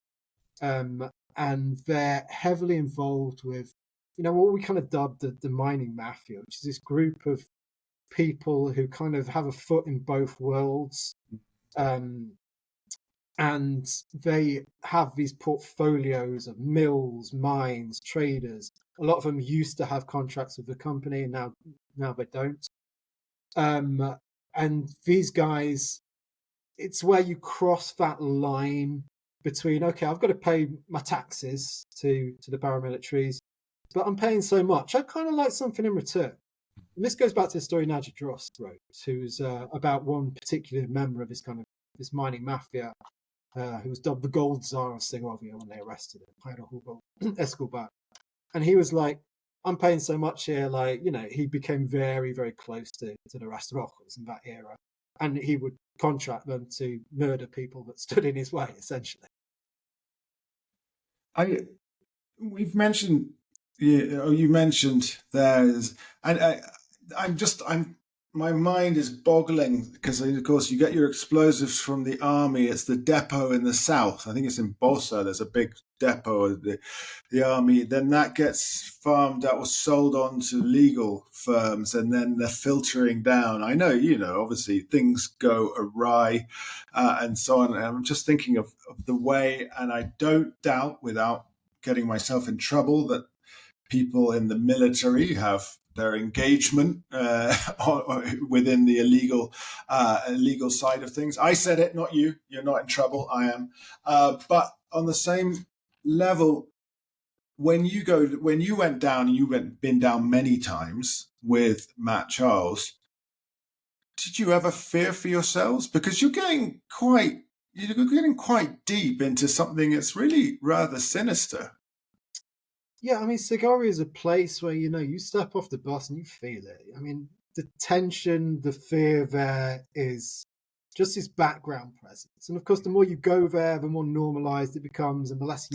And they're heavily involved with, what we kind of dubbed the mining mafia, which is this group of people who kind of have a foot in both worlds. And they have these portfolios of mills, mines, traders. A lot of them used to have contracts with the company, and now they don't. And these guys, it's where you cross that line between, okay, I've got to pay my taxes to the paramilitaries, but I'm paying so much, I kind of like something in return. And this goes back to the story Naja Drost wrote, who's about one particular member of this mining mafia, who was dubbed the Gold Czar of Segovia when they arrested him, Jairo Escobar. And he was like, I'm paying so much here, he became very, very close to the Rastrojos in that era. And he would contract them to murder people that stood in his way, essentially. We've mentioned, you mentioned there's, and my mind is boggling because, of course, you get your explosives from the army. It's the depot in the south. I think it's in Bosa. There's a big depot of the army. Then that gets farmed out or sold on to legal firms, and then they're filtering down. I know, obviously things go awry and so on. And I'm just thinking of the way, and I don't doubt, without getting myself in trouble, that people in the military have their engagement within the illegal side of things. I said it, not you. You're not in trouble. I am. But on the same level, when you went down, and you've been down many times with Matt Charles, did you ever fear for yourselves? Because you're getting quite you're getting quite deep into something that's really rather sinister. Yeah, I mean, Segovia is a place where, you step off the bus and you feel it. I mean, the tension, the fear there is just this background presence. And of course, the more you go there, the more normalized it becomes, and the less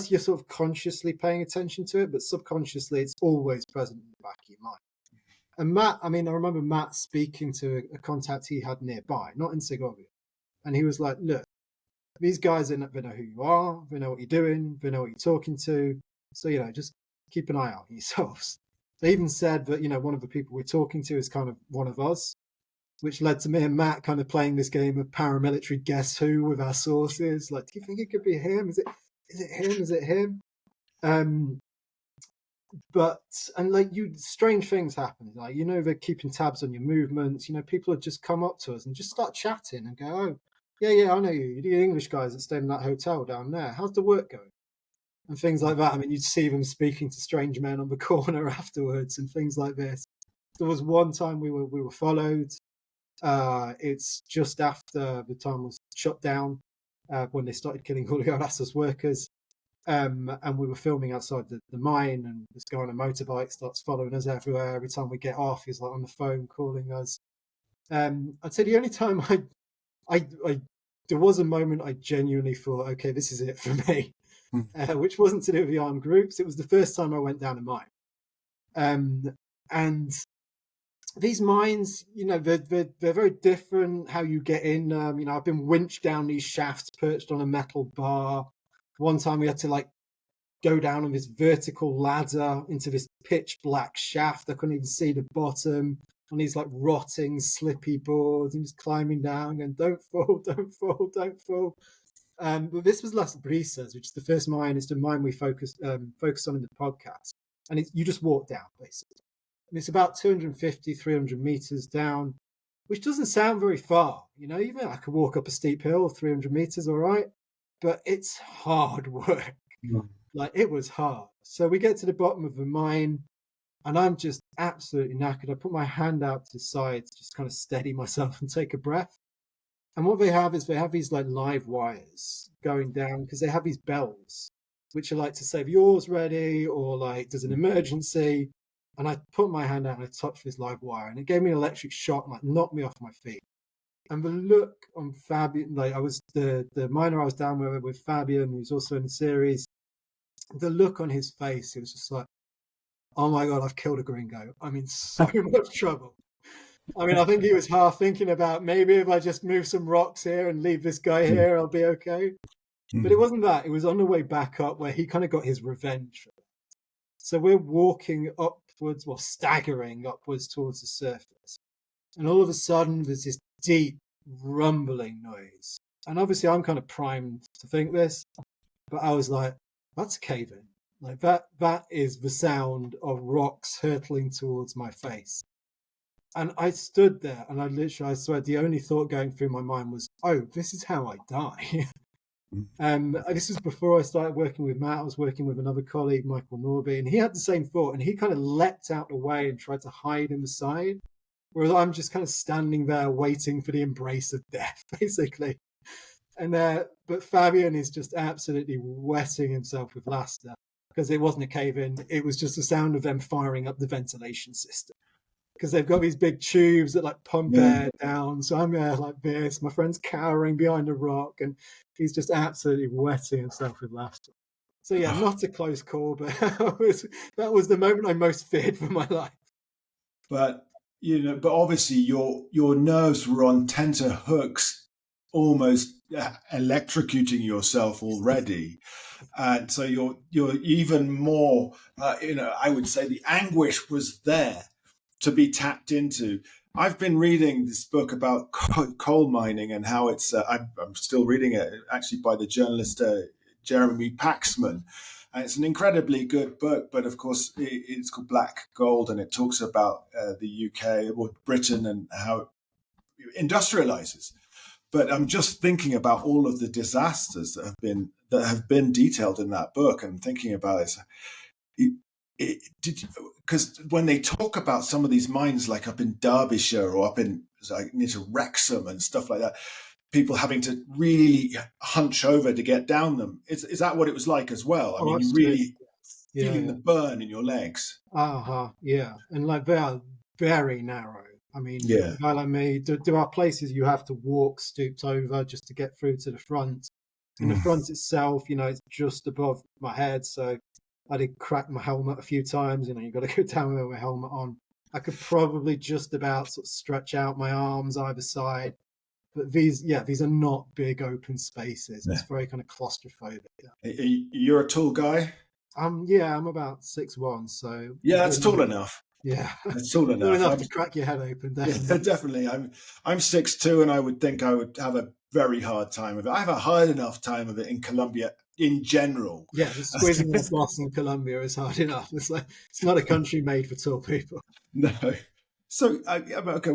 you're sort of consciously paying attention to it, but subconsciously it's always present in the back of your mind. And Matt, I mean, I remember Matt speaking to a contact he had nearby, not in Segovia. And he was like, look, these guys, they know who you are, they know what you're doing, they know what you're talking to. So, just keep an eye out on yourselves. They even said that, one of the people we're talking to is kind of one of us, which led to me and Matt kind of playing this game of paramilitary guess who with our sources. Like, do you think it could be him? Is it him? Is it him? Um, but and like strange things happen. Like, they're keeping tabs on your movements. People would just come up to us and just start chatting and go, oh, yeah, I know you. You're the English guys that stay in that hotel down there. How's the work going? And things like that. I mean, you'd see them speaking to strange men on the corner afterwards and things like this. There was one time we were followed. It's just after the time was shut down, when they started killing Julio Rasa's workers. And we were filming outside the mine, and this guy on a motorbike starts following us everywhere. Every time we get off, he's like on the phone calling us. I'd say the only time I there was a moment I genuinely thought, okay, this is it for me, which wasn't to do with the armed groups. It was the first time I went down a mine. And these mines, they're very different how you get in. I've been winched down these shafts perched on a metal bar. One time we had to go down on this vertical ladder into this pitch black shaft. I couldn't even see the bottom on these rotting, slippy boards, and just climbing down and don't fall, don't fall, don't fall. But this was Las Brisas, which is the first mine. It's the mine we focused on in the podcast. And you just walk down, basically. And it's about 250, 300 meters down, which doesn't sound very far. Even I could walk up a steep hill, 300 meters, all right. But it's hard work. It was hard. So we get to the bottom of the mine, and I'm just absolutely knackered. I put my hand out to the side to just kind of steady myself and take a breath. And what they have is they have these live wires going down, because they have these bells, which are to say, yours ready, or there's an emergency. And I put my hand out and I touched this live wire, and it gave me an electric shock and knocked me off my feet. And the look on Fabian, I was the miner I was down with Fabian, who's also in the series. The look on his face, it was just like, oh my God, I've killed a gringo. I'm in so much trouble. I mean, I think he was half thinking about, maybe if I just move some rocks here and leave this guy here, I'll be okay. But it wasn't that. It was on the way back up where he kind of got his revenge for it. So we're walking upwards, staggering upwards towards the surface. And all of a sudden, there's this deep rumbling noise. And obviously, I'm kind of primed to think this, but I was like, that's a cave-in. That is the sound of rocks hurtling towards my face. And I stood there, and I swear, the only thought going through my mind was, oh, this is how I die. This was before I started working with Matt. I was working with another colleague, Michael Norby, and he had the same thought, and he kind of leapt out the way and tried to hide in the side, whereas I'm just kind of standing there waiting for the embrace of death, basically. And but Fabian is just absolutely wetting himself with laughter, because it wasn't a cave-in. It was just the sound of them firing up the ventilation system, because they've got these big tubes that pump air down. So I'm there like this. My friend's cowering behind a rock, and he's just absolutely wetting himself with laughter. So yeah, not a close call, but that was the moment I most feared for my life. But obviously your nerves were on tenterhooks, almost electrocuting yourself already, and so you're even more. I would say the anguish was there to be tapped into. I've been reading this book about coal mining and how it's. I'm still reading it, actually, by the journalist Jeremy Paxman. And it's an incredibly good book, but of course it's called Black Gold, and it talks about the UK or Britain and how it industrializes. But I'm just thinking about all of the disasters that have been detailed in that book, and thinking about because when they talk about some of these mines, like up in Derbyshire or up in near to Wrexham and stuff like that, people having to really hunch over to get down them. Is that what it was like as well? I Oh, mean, you absolutely. really Yeah, feeling the yeah. burn in your legs. Yeah. And like they are very narrow. I mean, Yeah. a guy like me, there are places you have to walk stooped over just to get through to the front. And the Mm. front itself, it's just above my head. So I did crack my helmet a few times. You've got to go down with my helmet on. I could probably just about sort of stretch out my arms either side. But these are not big open spaces. It's Yeah. very kind of claustrophobic. You're a tall guy. I'm about 6'1", so Yeah, that's good tall enough. enough. Yeah, That's tall good enough. enough to crack your head open, Yeah, definitely. definitely. I'm 6'2", and I would think I would have a very hard time of it. I have a hard enough time of it in Colombia in general. Yeah, just squeezing that boss in Colombia is hard enough. It's not a country made for tall people. No. So okay,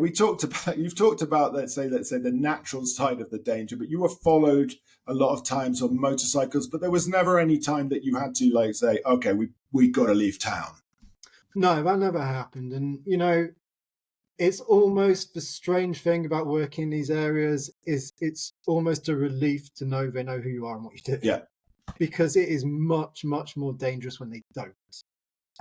you've talked about let's say the natural side of the danger, but you were followed a lot of times on motorcycles, but there was never any time that you had to like say, okay, we got to leave town. No, that never happened. And it's almost the strange thing about working in these areas is it's almost a relief to know they know who you are and what you do. Yeah. Because it is much, much more dangerous when they don't.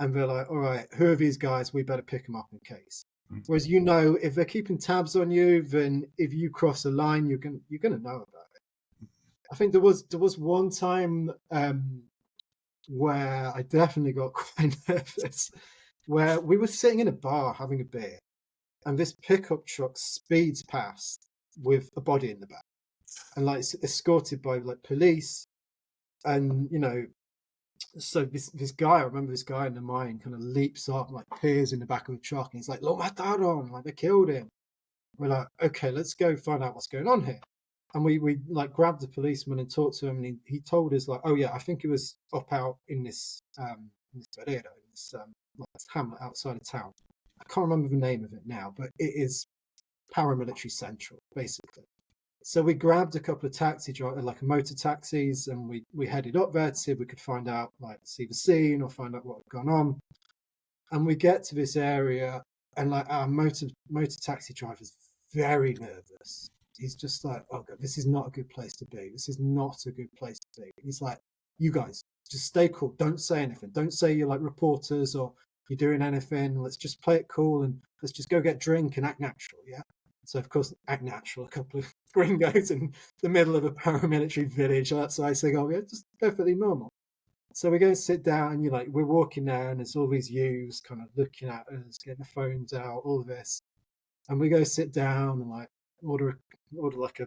And they're like, all right, who are these guys? We better pick them up in case. Whereas if they're keeping tabs on you, then if you cross a line, you're gonna know about it. I think there was one time where I definitely got quite nervous, where we were sitting in a bar having a beer, and this pickup truck speeds past with a body in the back, and like it's escorted by like police, and so this guy, I remember this guy in the mine kind of leaps up, like peers in the back of the truck, and he's like, "Lo mataron!" Like they killed him. We're like, "Okay, let's go find out what's going on here." And we like grabbed the policeman and talked to him, and he told us like, "Oh yeah, I think it was up out in this Dorado, in this like, hamlet outside of town. I can't remember the name of it now, but it is paramilitary central, basically." So we grabbed a couple of like motor taxis, and we headed up there to see if we could find out, like, see the scene or find out what had gone on. And we get to this area, and like our motor taxi driver's very nervous. He's just like, "Oh God, this is not a good place to be. This is not a good place to be." He's like, "You guys, just stay cool. Don't say anything. Don't say you're like reporters or you're doing anything. Let's just play it cool and let's just go get drink and act natural." Yeah. So of course, act natural. A couple of gringos in the middle of a paramilitary village outside Segovia, just perfectly normal. So we go and sit down, and we're walking there, and there's all these youths kind of looking at us, getting the phones out, all of this, and we go sit down and like order like a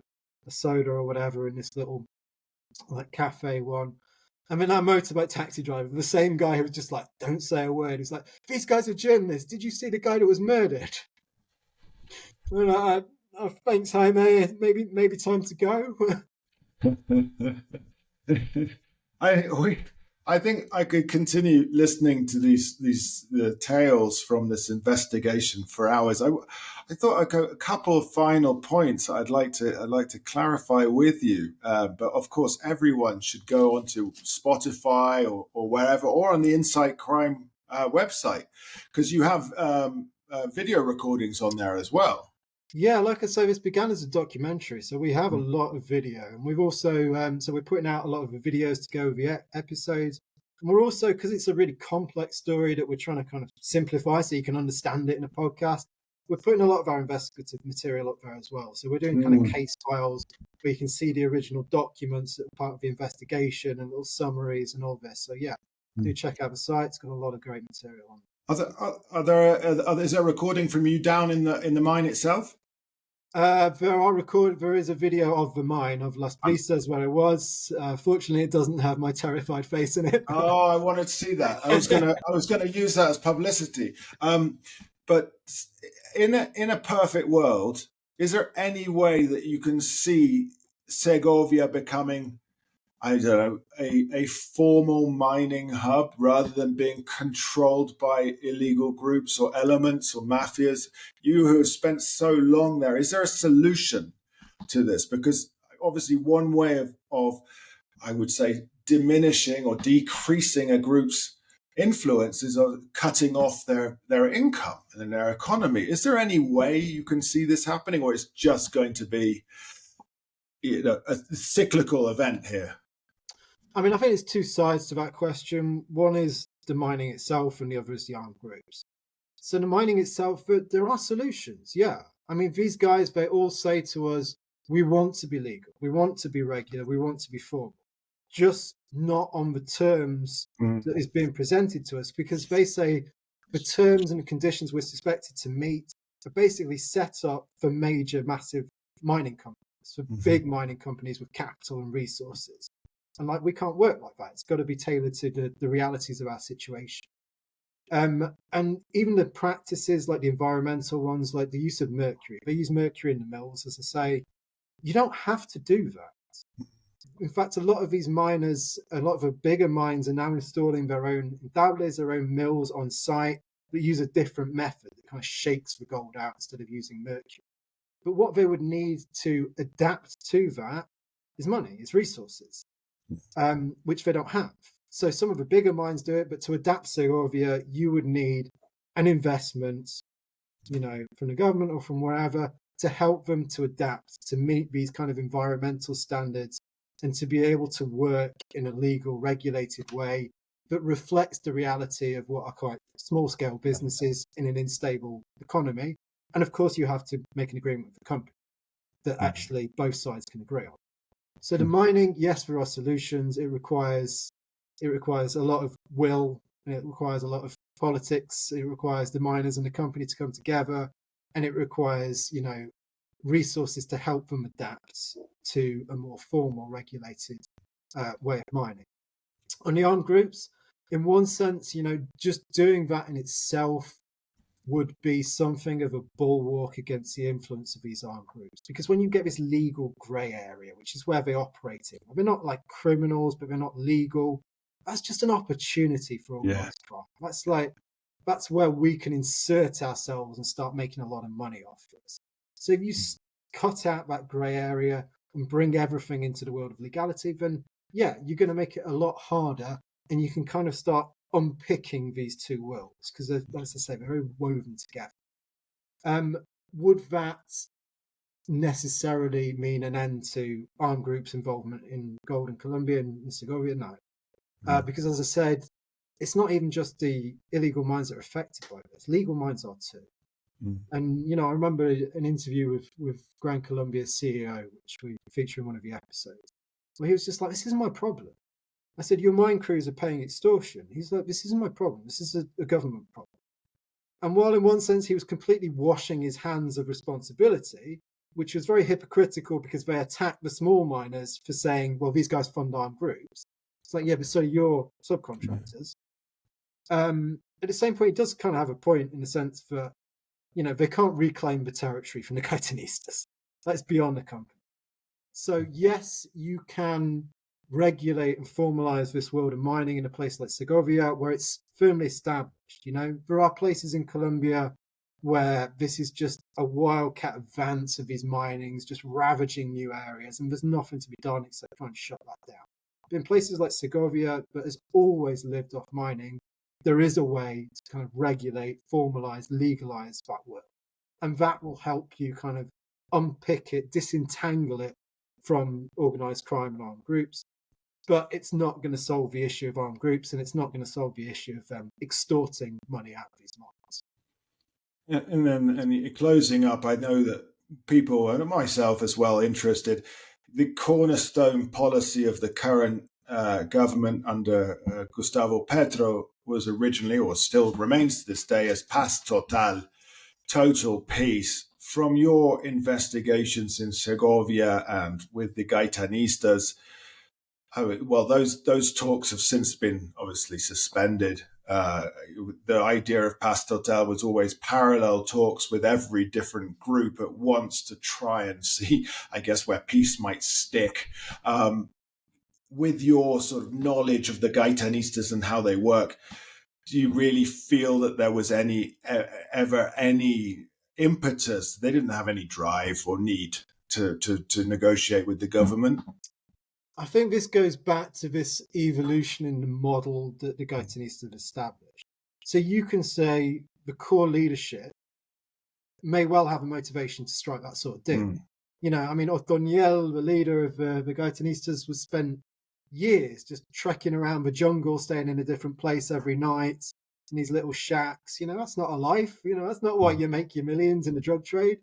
soda or whatever in this little like cafe one. I mean, our motorbike taxi driver, the same guy who was just like, "Don't say a word." He's like, "These guys are journalists. Did you see the guy that was murdered?" We're like, "Oh, thanks, Jaime. Maybe time to go." I think I could continue listening to these tales from this investigation for hours. I thought a couple of final points I'd like to clarify with you. But of course, everyone should go onto Spotify or wherever, or on the Insight Crime website, because you have video recordings on there as well. Yeah, like I say, this began as a documentary, so we have a lot of video, and we've also so we're putting out a lot of the videos to go with the episodes. And we're also, because it's a really complex story that we're trying to kind of simplify so you can understand it in a podcast, we're putting a lot of our investigative material up there as well. So we're doing kind of case files where you can see the original documents that are part of the investigation and little summaries and all this. So yeah, do check out the site. It's got a lot of great material on it. Is there a recording from you down in the mine itself? There is a video of the mine of Las Brisas where I was. Fortunately, it doesn't have my terrified face in it. Oh, I wanted to see that. I was gonna use that as publicity. But in a perfect world, is there any way that you can see Segovia becoming, I don't know, a formal mining hub rather than being controlled by illegal groups or elements or mafias? You who have spent so long there, is there a solution to this? Because obviously one way of I would say, diminishing or decreasing a group's influence is cutting off their income and their economy. Is there any way you can see this happening, or it's just going to be a cyclical event here? I mean, I think there's two sides to that question. One is the mining itself, and the other is the armed groups. So the mining itself, there are solutions. Yeah. I mean, these guys, they all say to us, we want to be legal, we want to be regular, we want to be formal, just not on the terms that is being presented to us, because they say the terms and the conditions we're suspected to meet are basically set up for major, massive mining companies, for big mining companies with capital and resources. And like, we can't work like that. It's got to be tailored to the realities of our situation. And even the practices, like the environmental ones, like the use of mercury, they use mercury in the mills, as I say, you don't have to do that. In fact, a lot of these miners, a lot of the bigger mines are now installing their own dabblers, their own mills on site that use a different method that kind of shakes the gold out instead of using mercury. But what they would need to adapt to that is money, is resources, which they don't have. So some of the bigger mines do it, but to adapt Segovia, you would need an investment, from the government or from wherever, to help them to adapt, to meet these kind of environmental standards, and to be able to work in a legal, regulated way that reflects the reality of what are quite small-scale businesses in an unstable economy. And of course, you have to make an agreement with the company that actually both sides can agree on. So the mining, yes, there are solutions. It requires a lot of will, and it requires a lot of politics. It requires the miners and the company to come together, and it requires, resources to help them adapt to a more formal, regulated way of mining. On the armed groups, in one sense, just doing that in itself would be something of a bulwark against the influence of these armed groups. Because when you get this legal grey area, which is where they operate in, they're not like criminals, but they're not legal. That's just an opportunity for organised crime. That's where we can insert ourselves and start making a lot of money off this. So if you cut out that grey area and bring everything into the world of legality, then yeah, you're going to make it a lot harder, and you can kind of start unpicking these two worlds, because, as I say, they're very woven together. Would that necessarily mean an end to armed groups' involvement in gold in Colombia and Segovia? No. Because, as I said, it's not even just the illegal mines that are affected by this. Legal mines are too. And, I remember an interview with Gran Colombia's CEO, which we feature in one of the episodes, where he was just like, this isn't my problem. I said, your mine crews are paying extortion. He's like, this isn't my problem. This is a government problem. And while in one sense he was completely washing his hands of responsibility, which was very hypocritical because they attacked the small miners for saying, well, these guys fund armed groups. It's like, yeah, but so you're subcontractors. At the same point, he does kind of have a point in the sense that, they can't reclaim the territory from the Gaitanista. That's beyond the company. So yes, you can regulate and formalize this world of mining in a place like Segovia, where it's firmly established. There are places in Colombia where this is just a wildcat advance of these minings, just ravaging new areas, and there's nothing to be done except trying to shut that down. But in places like Segovia, that has always lived off mining, there is a way to kind of regulate, formalize, legalize that world. And that will help you kind of unpick it, disentangle it from organized crime and armed groups. But it's not going to solve the issue of armed groups, and it's not going to solve the issue of them extorting money out of these mines. And then, closing up, I know that people, and myself as well, interested, the cornerstone policy of the current government under Gustavo Petro was originally, or still remains to this day, as paz total, total peace. From your investigations in Segovia and with the Gaitanistas, well, those talks have since been obviously suspended. The idea of paz total was always parallel talks with every different group at once to try and see, I guess, where peace might stick. With your sort of knowledge of the Gaitanistas and how they work, do you really feel that there was ever any impetus? They didn't have any drive or need to negotiate with the government? I think this goes back to this evolution in the model that the Gaitanista have established. So you can say the core leadership may well have a motivation to strike that sort of deal. Ordoniel, the leader of the Gaitanistas, was spent years just trekking around the jungle, staying in a different place every night in these little shacks. That's not a life. That's not why you make your millions in the drug trade.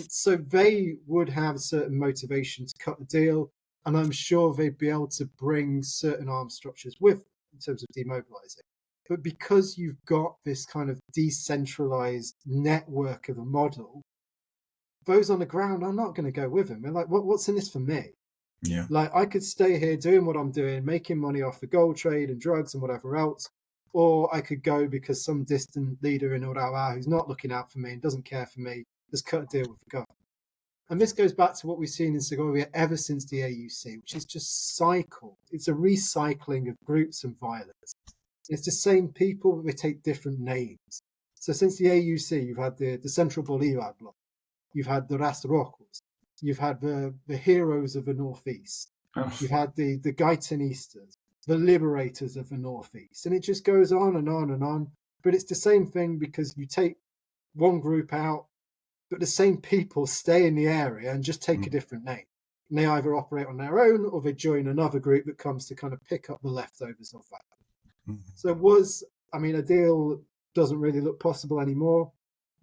So they would have certain motivation to cut the deal, and I'm sure they'd be able to bring certain arms structures with them in terms of demobilizing. But because you've got this kind of decentralized network of a model, those on the ground are not going to go with him. They're like, what's in this for me? Yeah. Like, I could stay here doing what I'm doing, making money off the gold trade and drugs and whatever else, or I could go because some distant leader in Urawa who's not looking out for me and doesn't care for me has cut a deal with the government. And this goes back to what we've seen in Segovia ever since the AUC, which is just cycled. It's a recycling of groups and violence. It's the same people, but they take different names. So since the AUC, you've had the Central Bolivar bloc, you've had the Rastrojos, you've had the heroes of the Northeast, you've had the Gaitanistas, the liberators of the Northeast, and it just goes on and on and on. But it's the same thing because you take one group out, but the same people stay in the area and just take a different name. And they either operate on their own or they join another group that comes to kind of pick up the leftovers of that. So a deal doesn't really look possible anymore.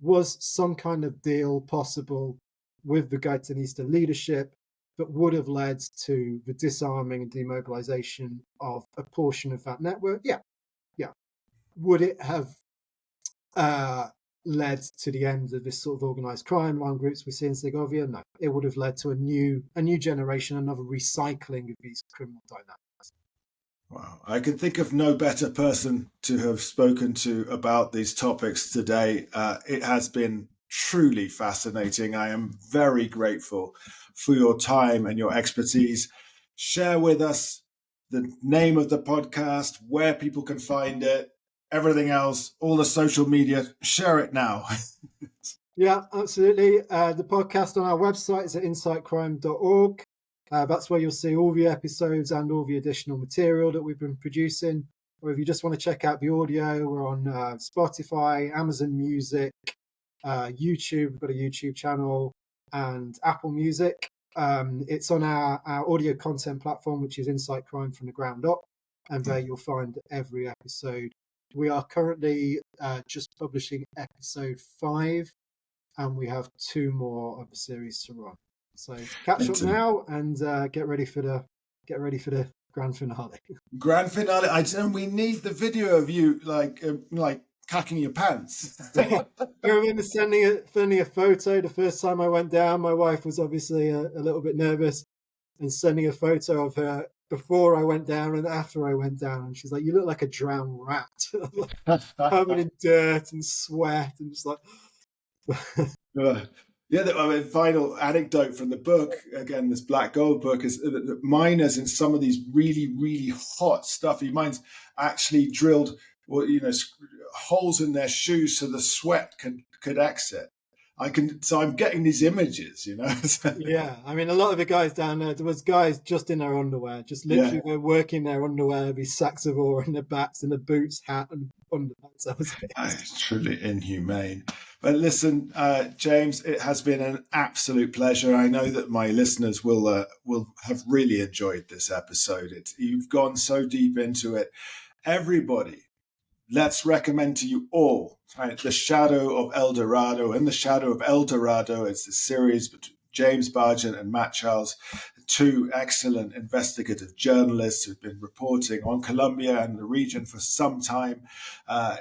Was some kind of deal possible with the Gaitanista leadership that would have led to the disarming and demobilization of a portion of that network? Yeah. Would it have led to the end of this sort of organized crime armed groups we see in Segovia? No. It would have led to a new generation, another recycling of these criminal dynamics. Wow. I can think of no better person to have spoken to about these topics today. It has been truly fascinating. I am very grateful for your time and your expertise. Share with us the name of the podcast, where people can find it, everything else, all the social media. Share it now. Yeah, absolutely. The podcast on our website is at insightcrime.org. That's where you'll see all the episodes and all the additional material that we've been producing. Or if you just want to check out the audio, we're on Spotify, Amazon Music, YouTube. We've got a YouTube channel, and Apple Music. It's on our audio content platform, which is Insight Crime from the Ground Up. And there you'll find every episode. We are currently just publishing episode 5, and we have 2 more of the series to run. So catch up now and get ready for the grand finale. Grand finale. We need the video of you like cacking your pants. I remember sending a photo the first time I went down. My wife was obviously a little bit nervous, and sending a photo of her before I went down and after I went down. And she's like, "You look like a drowned rat." Covered in dirt and sweat and just like... Final anecdote from the book, again, this Black Gold book, is that miners in some of these really, really hot, stuffy mines actually drilled holes in their shoes so the sweat could exit. I'm getting these images, Yeah, I mean, a lot of the guys down there was guys just in their underwear, just literally they're working their underwear, these sacks of ore in their backs and the boots, hat and underpants. It's truly inhumane. But listen, James, it has been an absolute pleasure. I know that my listeners will have really enjoyed this episode. You've gone so deep into it. Everybody, let's recommend to you all, right, The Shadow of El Dorado. In The Shadow of El Dorado, it's a series between James Bargent and Mccoll, 2 excellent investigative journalists who've been reporting on Colombia and the region for some time.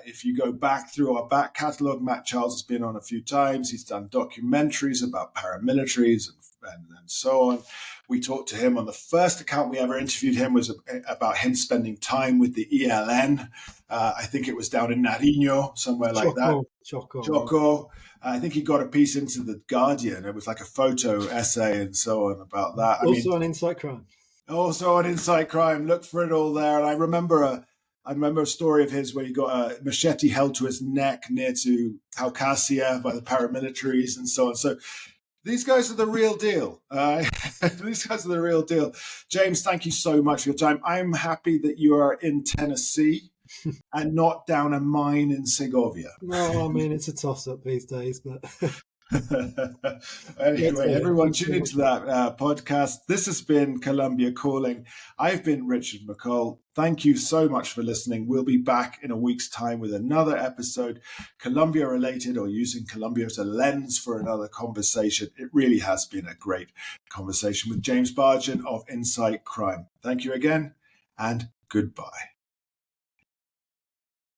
If you go back through our back catalogue, Mccoll has been on a few times. He's done documentaries about paramilitaries and so on. We talked to him on the first account we ever interviewed him was about him spending time with the ELN. I think it was down in Nariño, somewhere like that. Choco. I think he got a piece into The Guardian. It was like a photo essay and so on about that. On Insight Crime. Also on Insight Crime. Look for it all there. And I remember a story of his where he got a machete held to his neck near to Caucasia by the paramilitaries and so on. So these guys are the real deal. These guys are the real deal. James, thank you so much for your time. I'm happy that you are in Tennessee and not down a mine in Segovia. No, I mean, it's a toss-up these days, but... Anyway, everyone Thanks tune so much. into that podcast. This has been Colombia Calling. I've been Richard Mccoll. Thank you so much for listening. We'll be back in a week's time with another episode, Colombia related, or using Colombia as a lens for another conversation. It really has been a great conversation with James Bargent of Insight Crime. Thank you again, and goodbye.